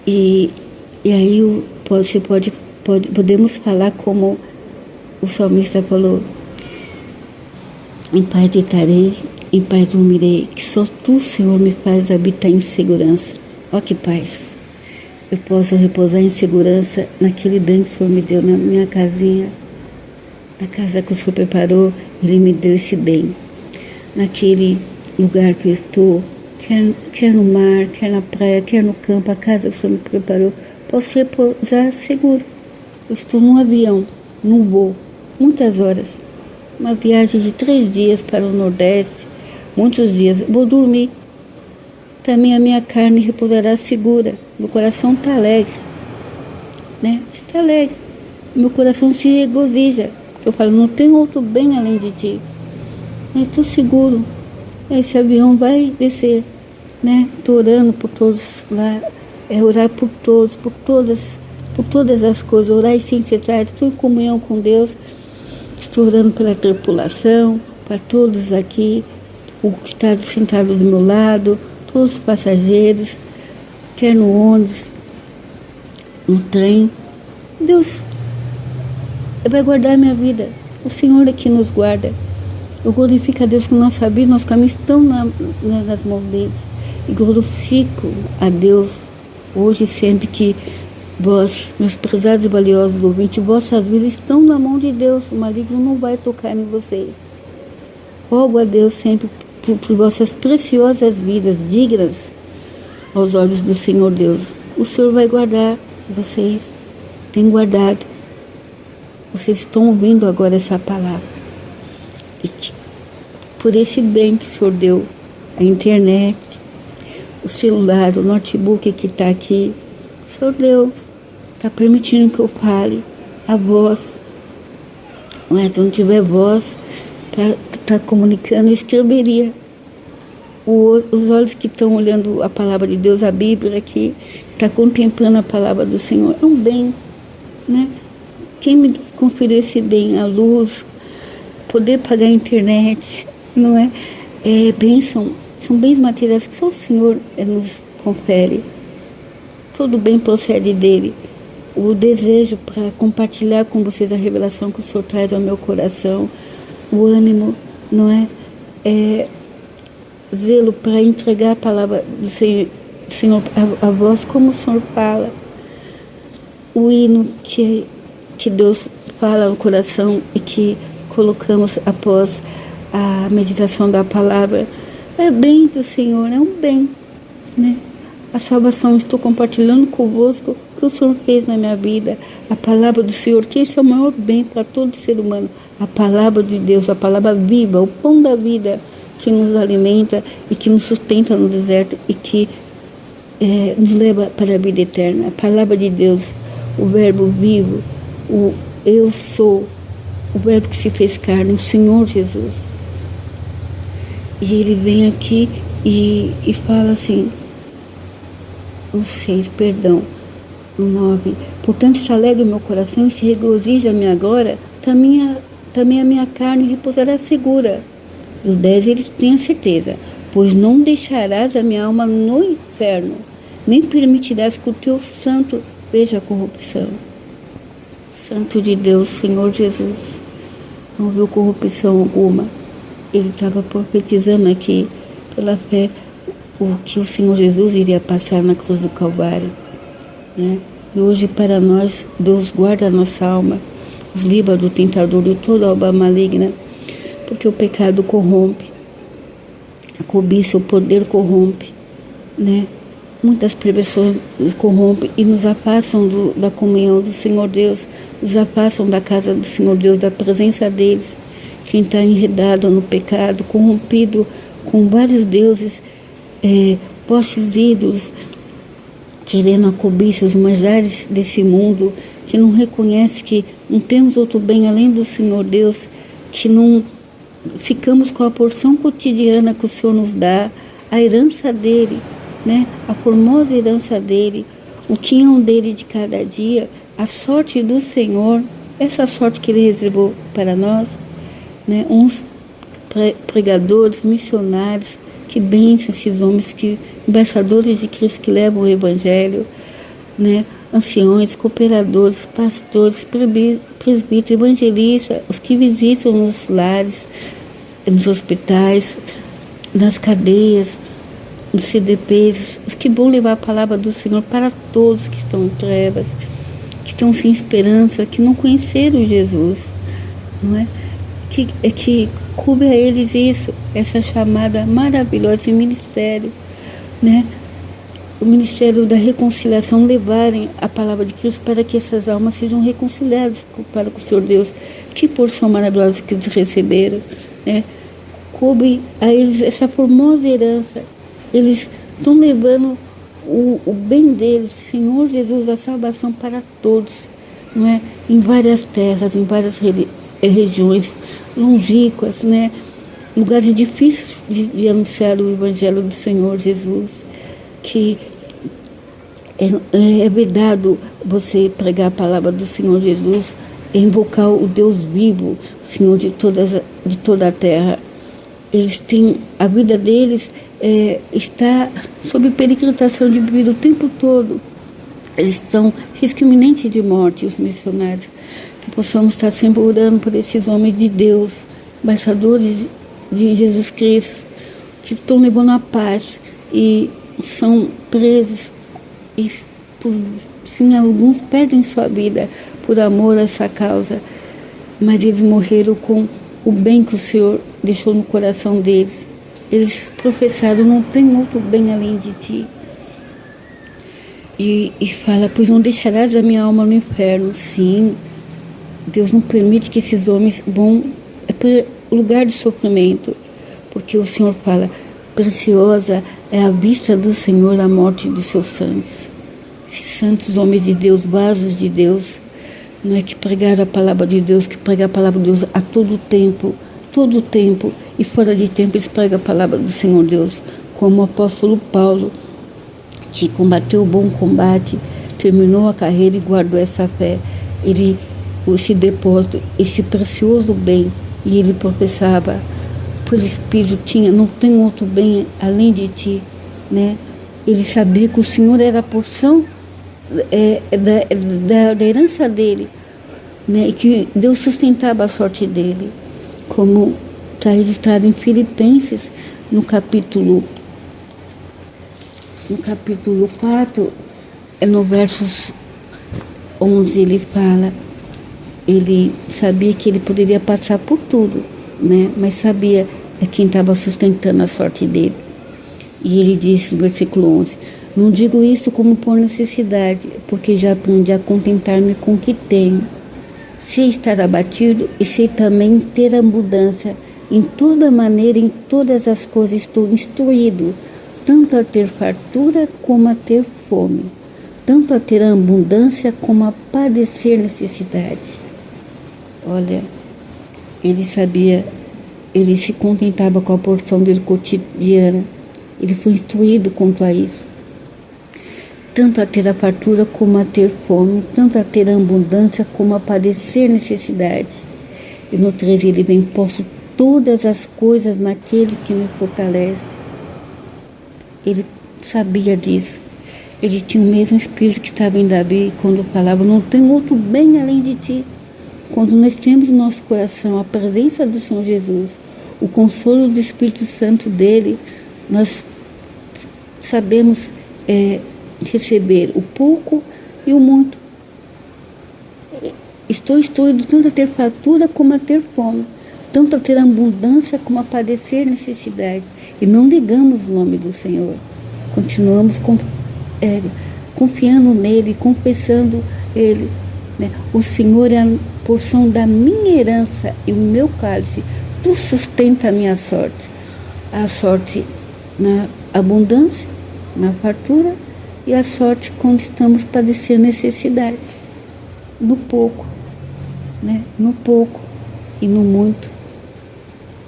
E aí podemos falar como o salmista falou: em paz deitarei, em paz dormirei, que só Tu, Senhor, me faz habitar em segurança. Ó que paz! Eu posso repousar em segurança naquele bem que o Senhor me deu, na minha casinha, na casa que o Senhor preparou, Ele me deu esse bem. Naquele lugar que eu estou, quer no mar, quer na praia, quer no campo, a casa que o Senhor me preparou, posso repousar seguro. Eu estou num avião, num voo, muitas horas, uma viagem de 3 dias para o Nordeste, muitos dias, vou dormir. Também a minha carne repousará segura, meu coração está alegre, né? Está alegre, meu coração se regozija. Eu falo, não tem outro bem além de Ti. Estou seguro, esse avião vai descer, né? Estou orando por todos lá, orar por todos, por todas as coisas, orar sem cessar. Estou em comunhão com Deus, estou orando pela tripulação, para todos aqui, o que está sentado do meu lado, todos os passageiros, quer no ônibus, no trem. Deus vai guardar a minha vida, o Senhor é que nos guarda. Eu glorifico a Deus que nossa vida, nossos caminhos estão nas mãos deles. E glorifico a Deus hoje e sempre que vós, meus prezados e valiosos ouvintes, vossas vidas estão na mão de Deus. O maligno não vai tocar em vocês. Rogo a Deus sempre por vossas preciosas vidas, dignas aos olhos do Senhor Deus. O Senhor vai guardar vocês, tem guardado. Vocês estão ouvindo agora essa palavra. E por esse bem que o Senhor deu, a internet, o celular, o notebook que está aqui, o Senhor deu, está permitindo que eu fale, a voz. Mas se não tiver voz, está comunicando, eu escreveria. Os olhos que estão olhando a palavra de Deus, a Bíblia aqui, está contemplando a palavra do Senhor, é um bem, né? Quem me conferiu esse bem, a luz, poder pagar a internet, não é? São bens materiais que só o Senhor nos confere. Todo bem procede dele. O desejo para compartilhar com vocês a revelação que o Senhor traz ao meu coração, o ânimo, não é? Zelo para entregar a palavra do Senhor a voz, como o Senhor fala. O hino que Deus fala no coração e que colocamos após a meditação da palavra, é bem do Senhor, é um bem, né? A salvação, estou compartilhando convosco o que o Senhor fez na minha vida, a palavra do Senhor, que esse é o maior bem para todo ser humano, a palavra de Deus, a palavra viva, o pão da vida que nos alimenta e que nos sustenta no deserto e que nos leva para a vida eterna, a palavra de Deus, o verbo vivo, o eu sou, o verbo que se fez carne, o Senhor Jesus. E ele vem aqui e fala assim, no 6, perdão, no 9, portanto está alegre o meu coração e se regozija a minha glória, também a minha carne repousará segura. No 10 ele tem a certeza, pois não deixarás a minha alma no inferno, nem permitirás que o teu santo veja a corrupção. Santo de Deus, Senhor Jesus, não viu corrupção alguma. Ele estava profetizando aqui, pela fé, o que o Senhor Jesus iria passar na cruz do Calvário, né? E hoje para nós, Deus guarda a nossa alma, nos livra do tentador e toda obra maligna, porque o pecado corrompe, a cobiça, o poder corrompe, né? Muitas pessoas nos corrompem e nos afastam da comunhão do Senhor Deus, nos afastam da casa do Senhor Deus, da presença deles. Quem está enredado no pecado, corrompido com vários deuses, postes ídolos, querendo a cobiça, os manjares desse mundo, que não reconhece que não temos outro bem além do Senhor Deus, que não ficamos com a porção cotidiana que o Senhor nos dá, a herança dele, né? A formosa herança dele, o quinhão dele de cada dia, a sorte do Senhor, essa sorte que ele reservou para nós, né? Uns pregadores, missionários, que bênção esses homens, que embaixadores de Cristo que levam o Evangelho, né? Anciões, cooperadores, pastores, presbíteros, evangelistas, os que visitam nos lares, nos hospitais, nas cadeias, nos CDPs, os que vão levar a palavra do Senhor para todos que estão em trevas, que estão sem esperança, que não conheceram Jesus, não é? Que coube a eles isso, essa chamada maravilhosa de ministério, né? O ministério da reconciliação, levarem a palavra de Cristo para que essas almas sejam reconciliadas para com o Senhor Deus. Que porção maravilhosa que eles receberam, né? Coube a eles essa formosa herança. Eles estão levando o bem deles, Senhor Jesus, a salvação para todos, não é? Em várias terras, em várias regiões longínquas, né? Lugares difíceis de anunciar o Evangelho do Senhor Jesus, que é vedado você pregar a palavra do Senhor Jesus, invocar o Deus vivo, o Senhor de toda a terra. Eles têm, a vida deles está sob peregrinação de vida o tempo todo. Eles estão risco iminente de morte, os missionários. Que possamos estar sempre orando por esses homens de Deus, embaixadores de Jesus Cristo, que estão levando a paz e são presos e, por fim, alguns perdem sua vida por amor a essa causa, mas eles morreram com o bem que o Senhor deixou no coração deles. Eles professaram: não tem outro bem além de ti. E fala: pois não deixarás a minha alma no inferno. Sim, Deus não permite que esses homens vão para o lugar de sofrimento, porque o Senhor fala: preciosa é a vista do Senhor a morte dos seus santos. Esses santos homens de Deus, vasos de Deus, não é que pregaram a palavra de Deus, que pregam a palavra de Deus a todo tempo, e fora de tempo eles pregam a palavra do Senhor Deus, como o apóstolo Paulo, que combateu o bom combate, terminou a carreira e guardou essa fé. Ele, esse depósito, esse precioso bem, e ele professava, por Espírito tinha: não tem outro bem além de ti, né? Ele sabia que o Senhor era a porção da herança dele, né? E que Deus sustentava a sorte dele, como está registrado em Filipenses, no capítulo 4, no versos 11, ele fala, ele sabia que ele poderia passar por tudo, né? Mas sabia quem estava sustentando a sorte dele. E ele disse no versículo 11: não digo isso como por necessidade, porque já aprendi a contentar-me com o que tenho. Sei estar abatido e sei também ter abundância. Em toda maneira, em todas as coisas estou instruído, tanto a ter fartura como a ter fome, tanto a ter abundância como a padecer necessidade. Olha, ele sabia, ele se contentava com a porção dele cotidiana. Ele foi instruído quanto a isso. Tanto a ter a fartura como a ter fome, tanto a ter a abundância como a padecer necessidade. E no 13 ele vem: posso todas as coisas naquele que me fortalece. Ele sabia disso. Ele tinha o mesmo espírito que estava em Davi, quando falava: não tem outro bem além de ti. Quando nós temos no nosso coração a presença do Senhor Jesus, o consolo do Espírito Santo dele, nós sabemos receber o pouco e o muito. Estou instruído tanto a ter fartura como a ter fome, tanto a ter abundância como a padecer necessidade. E não negamos o nome do Senhor. Continuamos confiando nele, confessando ele, né? O Senhor é a porção da minha herança e o meu cálice. Tu sustenta a minha sorte. A sorte na abundância, na fartura, e a sorte quando estamos padecendo necessidade. No pouco, né? No pouco e no muito.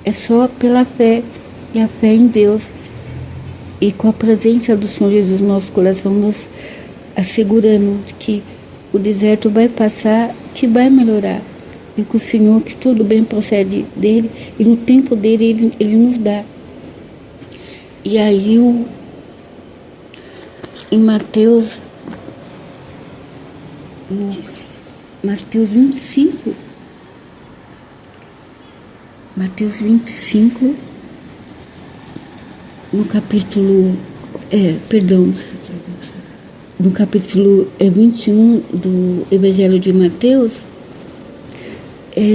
É só pela fé, e a fé em Deus, e com a presença do Senhor Jesus no nosso coração, nos assegurando que o deserto vai passar, que vai melhorar, e que o Senhor, que tudo bem procede dele, e no tempo dele ele nos dá. E aí em Mateus 25, no capítulo, no capítulo 21 do Evangelho de Mateus, é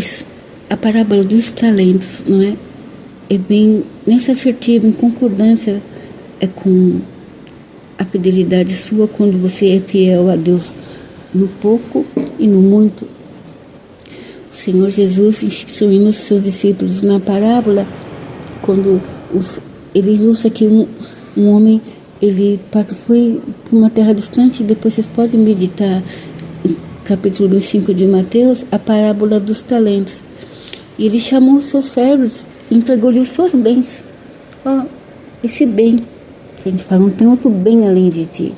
a parábola dos talentos, não é? É bem nessa assertiva, em concordância com a fidelidade sua, quando você é fiel a Deus no pouco e no muito. O Senhor Jesus, instruindo os seus discípulos na parábola, quando ele ilustra que um homem, ele foi para uma terra distante. Depois vocês podem meditar no capítulo 25 de Mateus, a parábola dos talentos. E ele chamou os seus servos, entregou-lhe os seus bens. Esse bem, que a gente fala, não tem outro bem além de ti,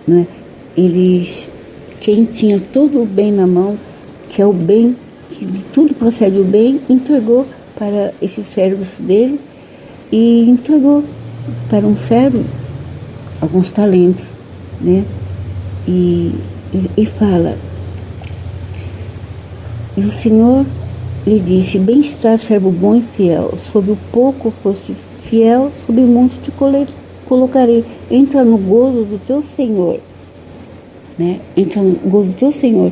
não é? Quem tinha todo o bem na mão, que é o bem, que de tudo procede o bem, entregou para esses servos dele, e entregou para um servo alguns talentos, né? E fala, e o Senhor lhe disse: bem está, servo bom e fiel, sobre o pouco foste fiel, sobre o muito te colocarei. Entra no gozo do teu Senhor, né? Entra no gozo do teu Senhor.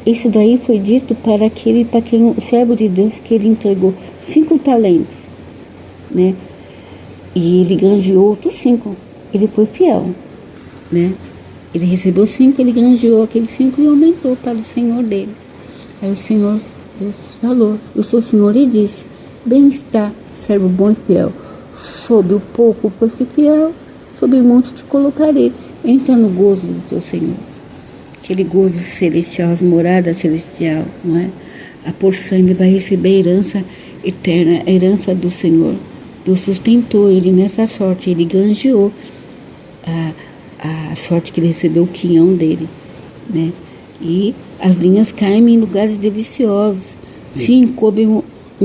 Isso daí foi dito para quem o servo de Deus, que ele entregou 5 talentos, né? E ele granjeou outros 5. Ele foi fiel, né? Ele recebeu 5, ele granjeou aqueles 5 e aumentou para o Senhor dele. Aí o Senhor Deus falou, o seu Senhor lhe disse: bem está, servo bom e fiel, sob o pouco foste fiel, sobre o muito te colocarei. Entra no gozo do teu Senhor. Aquele gozo celestial, as moradas celestial, não é? A porção, ele vai receber a herança eterna, a herança do Senhor. Deus sustentou ele nessa sorte, ele granjeou a sorte que ele recebeu, o quinhão dele, né? E as linhas caem em lugares deliciosos. Sim, coube-me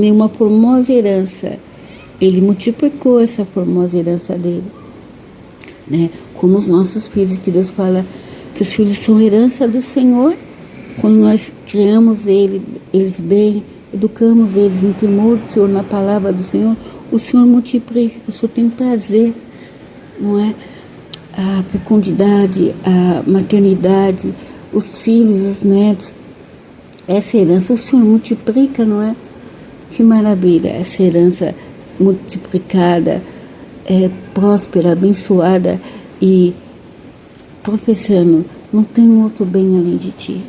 uma formosa herança. Ele multiplicou essa formosa herança dele, né? Como os nossos filhos, que Deus fala que os filhos são herança do Senhor. Quando nós criamos eles bem, educamos eles no temor do Senhor, na palavra do Senhor, o Senhor multiplica, o Senhor tem prazer, não é? A fecundidade, a maternidade, os filhos, os netos, essa herança o Senhor multiplica, não é? Que maravilha, essa herança multiplicada, próspera, abençoada, e professando: não tem outro bem além de ti.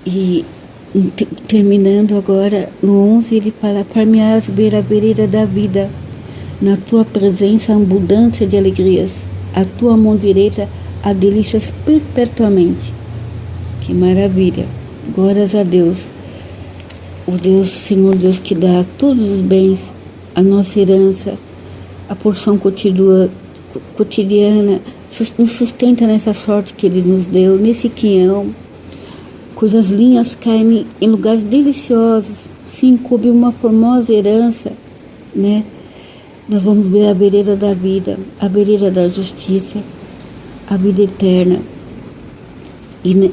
E terminando agora no 11, ele fala: par-me-ás beira a vereda da vida, na tua presença abundância de alegrias, a tua mão direita há delícias perpetuamente. Que maravilha, glórias a Deus, o Deus, Senhor Deus, que dá todos os bens, a nossa herança, a porção cotidiana, nos sustenta nessa sorte que Ele nos deu, nesse quinhão, cujas linhas caem em lugares deliciosos. Sim, coube uma formosa herança, né? Nós vamos ver a vereda da vida, a vereda da justiça, a vida eterna. E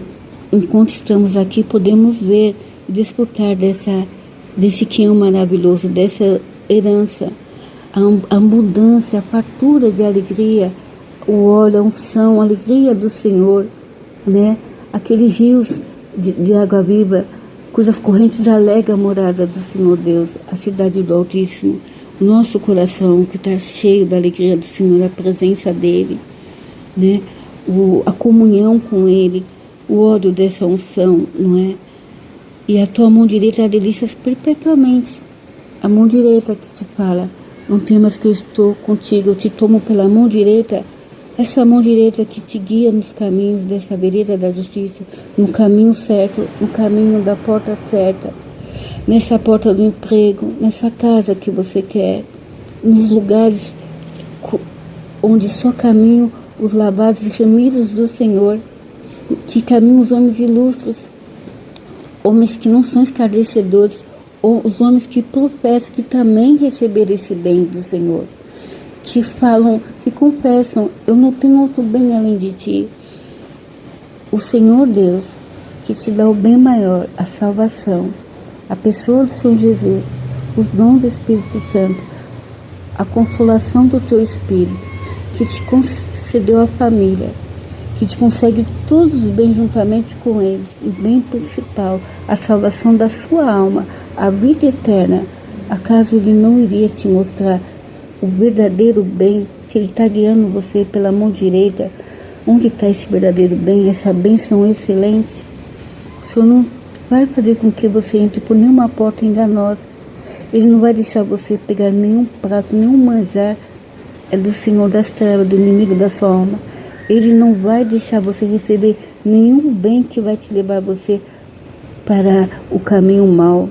enquanto estamos aqui, podemos ver e desfrutar desse quinhão maravilhoso, dessa herança, a abundância, a fartura de alegria, o óleo, a unção, a alegria do Senhor, né? Aqueles rios de água viva, cujas correntes alegram a morada do Senhor Deus, a cidade do Altíssimo, nosso coração que está cheio da alegria do Senhor, a presença dEle, né? A comunhão com Ele, o óleo dessa unção, não é? E a tua mão direita há delícias perpetuamente. A mão direita que te fala, não temas que eu estou contigo, eu te tomo pela mão direita. Essa mão direita que te guia nos caminhos dessa vereda da justiça, no caminho certo, no caminho da porta certa, nessa porta do emprego, nessa casa que você quer, nos lugares onde só caminham os lavados e remidos do Senhor, que caminham os homens ilustres, homens que não são escarnecedores, ou os homens que professam que também receberam esse bem do Senhor, que falam, que confessam, eu não tenho outro bem além de ti. O Senhor Deus, que te dá o bem maior, a salvação, a pessoa do Senhor Jesus, os dons do Espírito Santo, a consolação do teu Espírito, que te concedeu a família, que te consegue todos os bens juntamente com eles, e bem principal, a salvação da sua alma, a vida eterna. Acaso Ele não iria te mostrar o verdadeiro bem, se Ele está guiando você pela mão direita? Onde está esse verdadeiro bem, essa bênção excelente? O Senhor não vai fazer com que você entre por nenhuma porta enganosa. Ele não vai deixar você pegar nenhum prato, nenhum manjar do Senhor das trevas, do inimigo da sua alma. Ele não vai deixar você receber nenhum bem que vai te levar você para o caminho mau.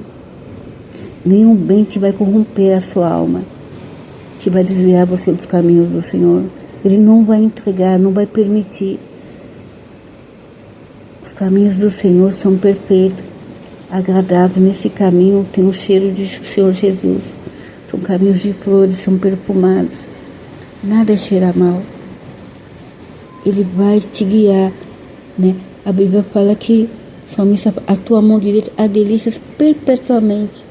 Nenhum bem que vai corromper a sua alma, que vai desviar você dos caminhos do Senhor. Ele não vai entregar, não vai permitir. Os caminhos do Senhor são perfeitos, agradáveis. Nesse caminho tem o cheiro do Senhor Jesus. São caminhos de flores, são perfumados. Nada cheira mal. Ele vai te guiar, né? A Bíblia fala que somente a tua mão direita há delícias perpetuamente.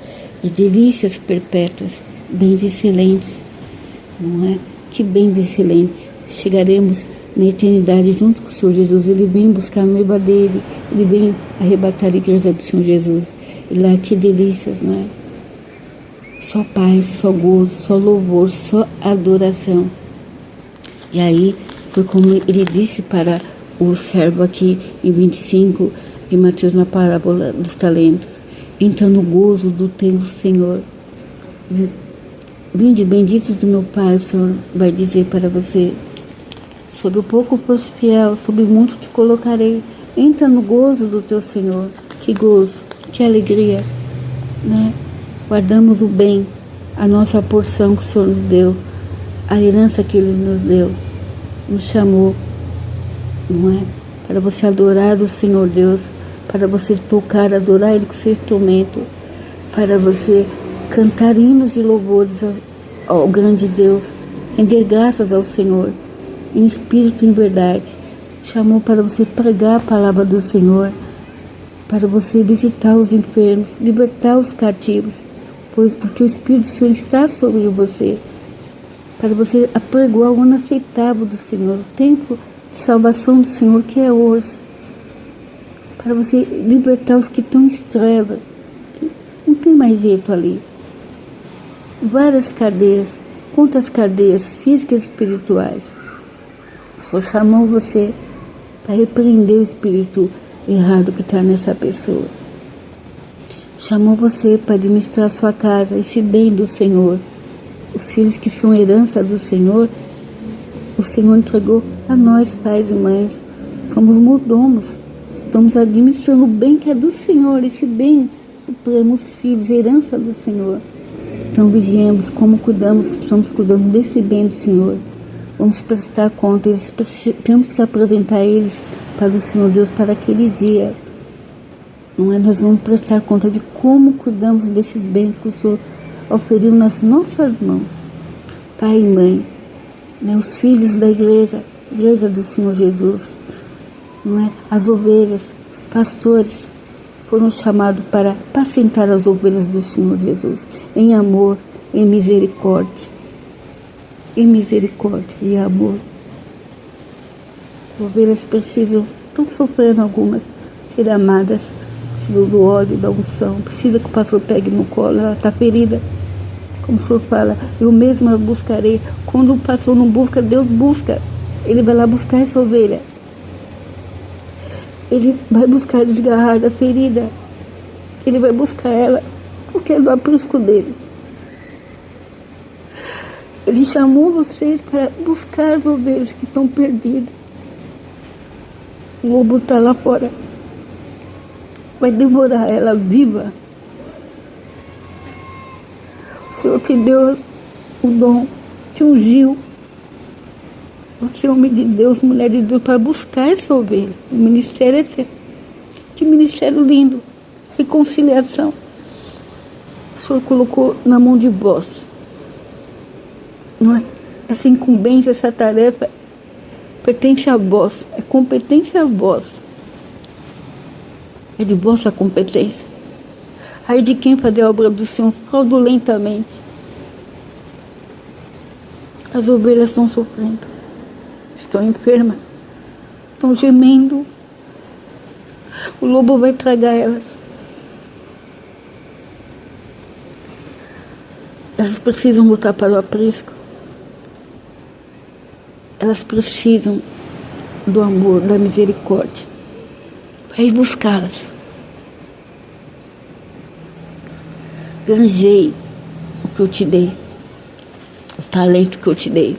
E delícias perpétuas, bens excelentes, não é? Que bens excelentes. Chegaremos na eternidade junto com o Senhor Jesus. Ele vem buscar a noiva dele, ele vem arrebatar a igreja do Senhor Jesus. E lá, que delícias, não é? Só paz, só gozo, só louvor, só adoração. E aí, foi como ele disse para o servo aqui em 25 de Mateus, na parábola dos talentos: entra no gozo do teu Senhor. Vinde benditos do meu Pai, o Senhor vai dizer para você: sobre o pouco foste fiel, sobre muito te colocarei. Entra no gozo do teu Senhor. Que gozo, que alegria, né? Guardamos o bem, a nossa porção que o Senhor nos deu, a herança que Ele nos deu, nos chamou, não é? Para você adorar o Senhor Deus, para você tocar, adorar Ele com seu instrumento, para você cantar hinos de louvores ao grande Deus, render graças ao Senhor, em espírito e em verdade. Chamou para você pregar a palavra do Senhor, para você visitar os enfermos, libertar os cativos, porque o Espírito do Senhor está sobre você, para você apregoar o ano aceitável do Senhor, o tempo de salvação do Senhor que é hoje, para você libertar os que estão em trevas, que não tem mais jeito ali. Várias cadeias, quantas cadeias físicas e espirituais. Só chamou você para repreender o espírito errado que está nessa pessoa. Chamou você para administrar sua casa, esse bem do Senhor. Os filhos que são herança do Senhor, o Senhor entregou a nós, pais e mães. Somos mordomos. Estamos administrando o bem que é do Senhor, esse bem supremo, os filhos, herança do Senhor. Então vigiemos como cuidamos, estamos cuidando desse bem do Senhor. Vamos prestar conta, temos que apresentar eles para o Senhor Deus para aquele dia. Não é? Nós vamos prestar conta de como cuidamos desses bens que o Senhor oferiu nas nossas mãos. Pai e mãe, né? Os filhos da igreja do Senhor Jesus, não é? As ovelhas, os pastores foram chamados para apacentar as ovelhas do Senhor Jesus, em amor, em misericórdia. Em misericórdia e amor. As ovelhas precisam, estão sofrendo algumas, ser amadas, precisam do óleo, da unção, precisa que o pastor pegue no colo, ela está ferida, Como o Senhor fala, eu mesma buscarei. Quando o pastor não busca, Deus busca. Ele vai lá buscar essa ovelha. Ele vai buscar desgarrar da ferida. Ele vai buscar ela, porque é do aprisco dele. Ele chamou vocês para buscar as ovelhas que estão perdidas. O lobo está lá fora. Vai devorar ela viva. O Senhor te deu o dom, te ungiu. Você é homem de Deus, mulher de Deus, para buscar essa ovelha. O ministério é teu. Que ministério lindo. Reconciliação. O Senhor colocou na mão de vós. Não é? Essa incumbência, essa tarefa pertence a vós. É competência a vós. É de vossa competência. Aí de quem fazer a obra do Senhor fraudulentamente. As ovelhas estão sofrendo. Estão enfermas. Estão gemendo. O lobo vai tragar elas. Elas precisam voltar para o aprisco. Elas precisam do amor, da misericórdia. Vai buscá-las. Granjei o que eu te dei. O talento que eu te dei.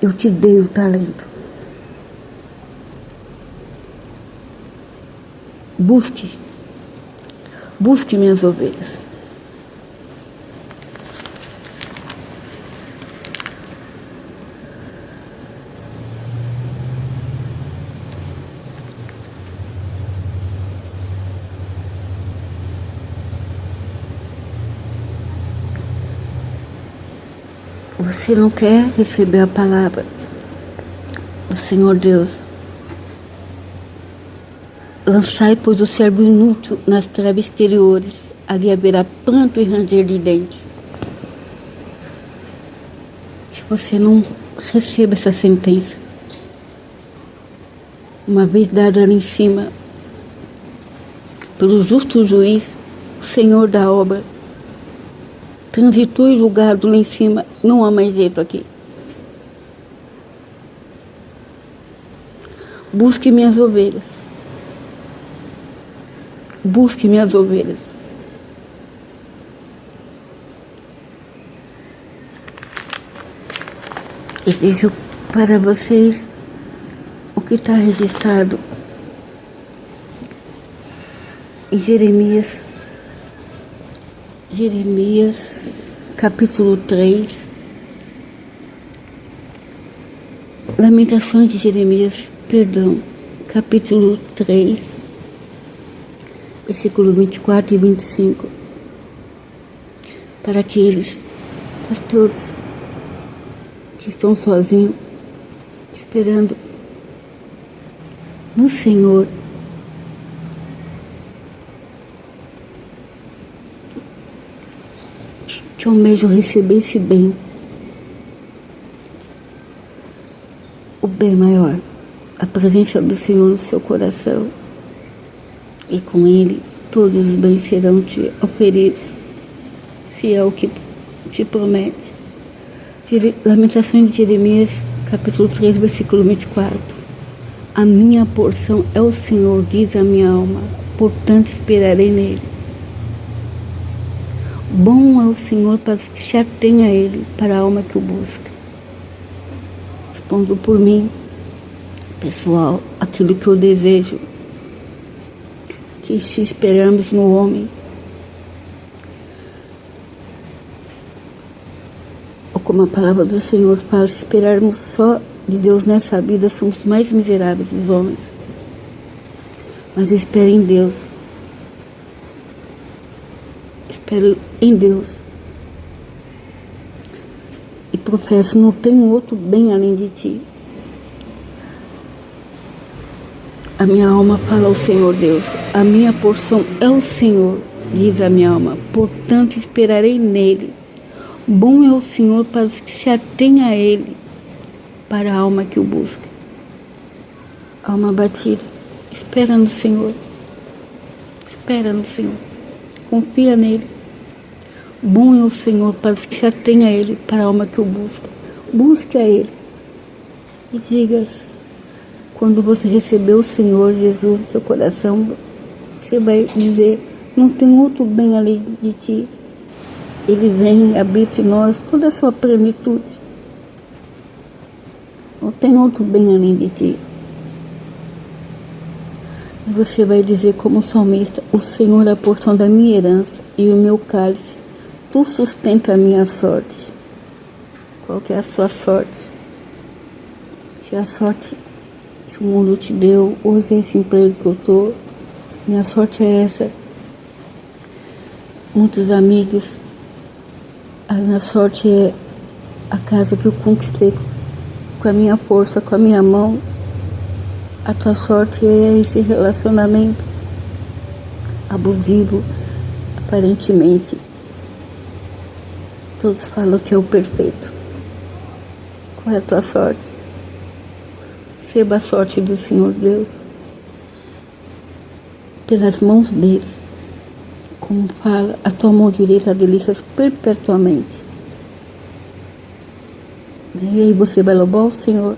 Eu te dei o talento. Busque. Busque minhas ovelhas. Você não quer receber a palavra do Senhor Deus? Lançai, pois, o servo inútil nas trevas exteriores, ali haverá pranto e ranger de dentes. Que você não receba essa sentença. Uma vez dada ali em cima, pelo justo juiz, o Senhor da obra, transitou e julgado lá em cima, não há mais jeito aqui. Busque minhas ovelhas. Busque minhas ovelhas. E deixo para vocês o que está registrado em Jeremias capítulo 3. Lamentações de Jeremias, capítulo 3, versículo 24 e 25. Para aqueles, para todos que estão sozinhos, esperando no Senhor, que almejam receber esse bem, o bem maior, a presença do Senhor no seu coração, e com Ele todos os bens serão te oferidos, fiel que te promete. Lamentações de Jeremias, capítulo 3, versículo 24. A minha porção é o Senhor, diz a minha alma, portanto esperarei nele. Bom é o Senhor para os que se atêm a Ele, para a alma que o busca. Respondo por mim, pessoal, aquilo que eu desejo, que se esperarmos no homem, ou como a palavra do Senhor fala, se esperarmos só de Deus nessa vida, somos mais miseráveis dos homens. Mas eu espero em Deus. Espero em Deus. E professo, não tenho outro bem além de ti. A minha alma fala ao Senhor Deus. A minha porção é o Senhor, diz a minha alma. Portanto, esperarei nele. Bom é o Senhor para os que se atêm a Ele, para a alma que o busca. Alma batida, espera no Senhor. Espera no Senhor. confia nele. Bom é o Senhor para os que se atêm a ele, para a alma que o busca. Busque a ele. E diga, quando você receber o Senhor Jesus no seu coração, você vai dizer, não tem outro bem além de ti. Ele vem e habita em nós toda a sua plenitude. Não tem outro bem além de ti. E você vai dizer como salmista, o Senhor é a porção da minha herança e o meu cálice. Tu sustenta a minha sorte. Qual que é a sua sorte? Se a sorte que o mundo te deu, hoje é esse emprego que eu estou, minha sorte é essa. Muitos amigos, a minha sorte é a casa que eu conquistei com a minha força, com a minha mão. A tua sorte é esse relacionamento abusivo, aparentemente. Todos falam que é o perfeito. Qual é a tua sorte? Receba a sorte do Senhor Deus. Pelas mãos deles. Como fala, a tua mão direita há delícias perpetuamente. E aí você vai louvar o Senhor,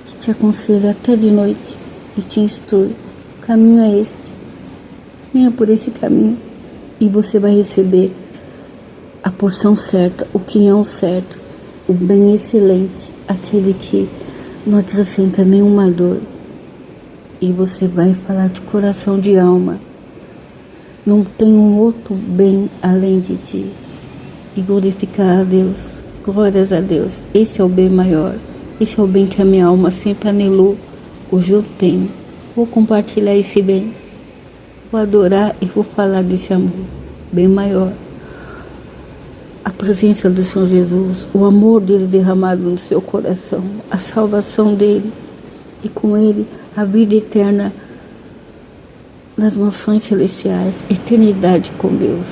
que te aconselha até de noite e te instrui. O caminho é este. Venha por esse caminho e você vai receber a porção certa, o quinhão certo, o bem excelente, aquele que não acrescenta nenhuma dor. E você vai falar de coração, de alma. Não tem um outro bem além de ti. E glorificar a Deus. Glórias a Deus. Esse é o bem maior. Esse é o bem que a minha alma sempre anelou. Hoje eu tenho. Vou compartilhar esse bem. Vou adorar e vou falar desse amor. Bem maior. A presença do Senhor Jesus. O amor dele derramado no seu coração. A salvação dele. E com ele a vida eterna nas mansões celestiais, eternidade com Deus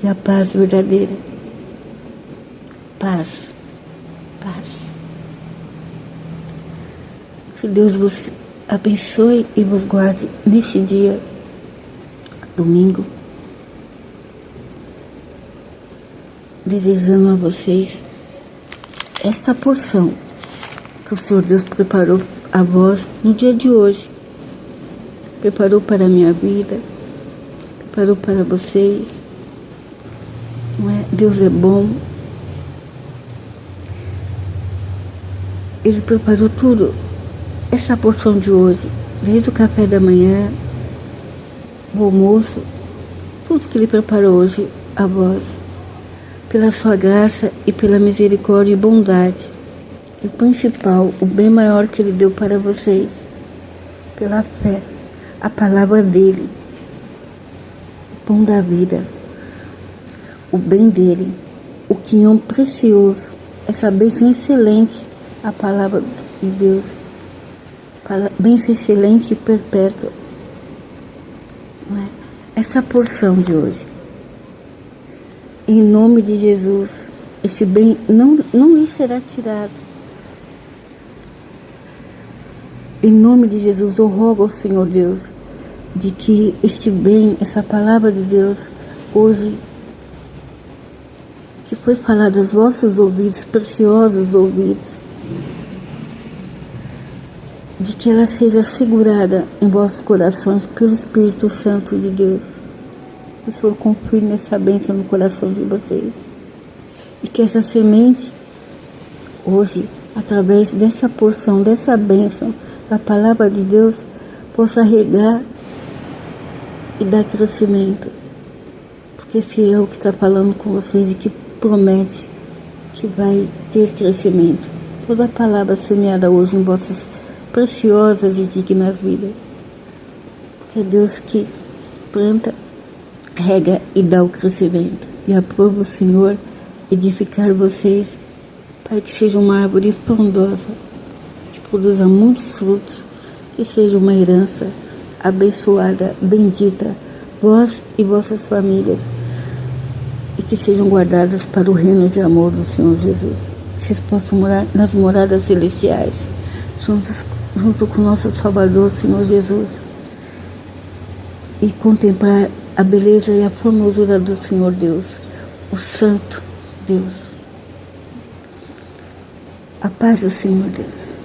e a paz verdadeira. Paz, paz. Que Deus vos abençoe e vos guarde neste dia, domingo, desejando a vocês essa porção que o Senhor Deus preparou a vós no dia de hoje. Preparou para a minha vida, preparou para vocês. Não é? Deus é bom. Ele preparou tudo. Essa porção de hoje, desde o café da manhã, o almoço, tudo que Ele preparou hoje a vós, pela sua graça e pela misericórdia e bondade. E o principal, o bem maior que Ele deu para vocês, pela fé. A palavra dele, o pão da vida, o bem dele, o quinhão precioso, essa bênção excelente, a palavra de Deus, bênção excelente e perpétua. Não é? Essa porção de hoje, em nome de Jesus, esse bem não lhe será tirado. Em nome de Jesus, eu rogo ao Senhor Deus, de que este bem, essa palavra de Deus, hoje, que foi falada aos vossos ouvidos, preciosos ouvidos, de que ela seja segurada em vossos corações pelo Espírito Santo de Deus. Que o Senhor confirme essa bênção no coração de vocês. E que essa semente, hoje, através dessa porção, dessa bênção, da palavra de Deus, possa regar e dar crescimento. Porque é fiel que está falando com vocês e que promete que vai ter crescimento. Toda palavra semeada hoje em vossas preciosas e dignas vidas. Porque é Deus que planta, rega e dá o crescimento. E aprova o Senhor edificar vocês para que seja uma árvore frondosa, produza muitos frutos, que seja uma herança abençoada, bendita, vós e vossas famílias, e que sejam guardadas para o reino de amor do Senhor Jesus. Que vocês possam morar nas moradas celestiais, junto com o nosso Salvador, Senhor Jesus. e contemplar a beleza e a formosura do Senhor Deus, o Santo Deus. A paz do Senhor Deus.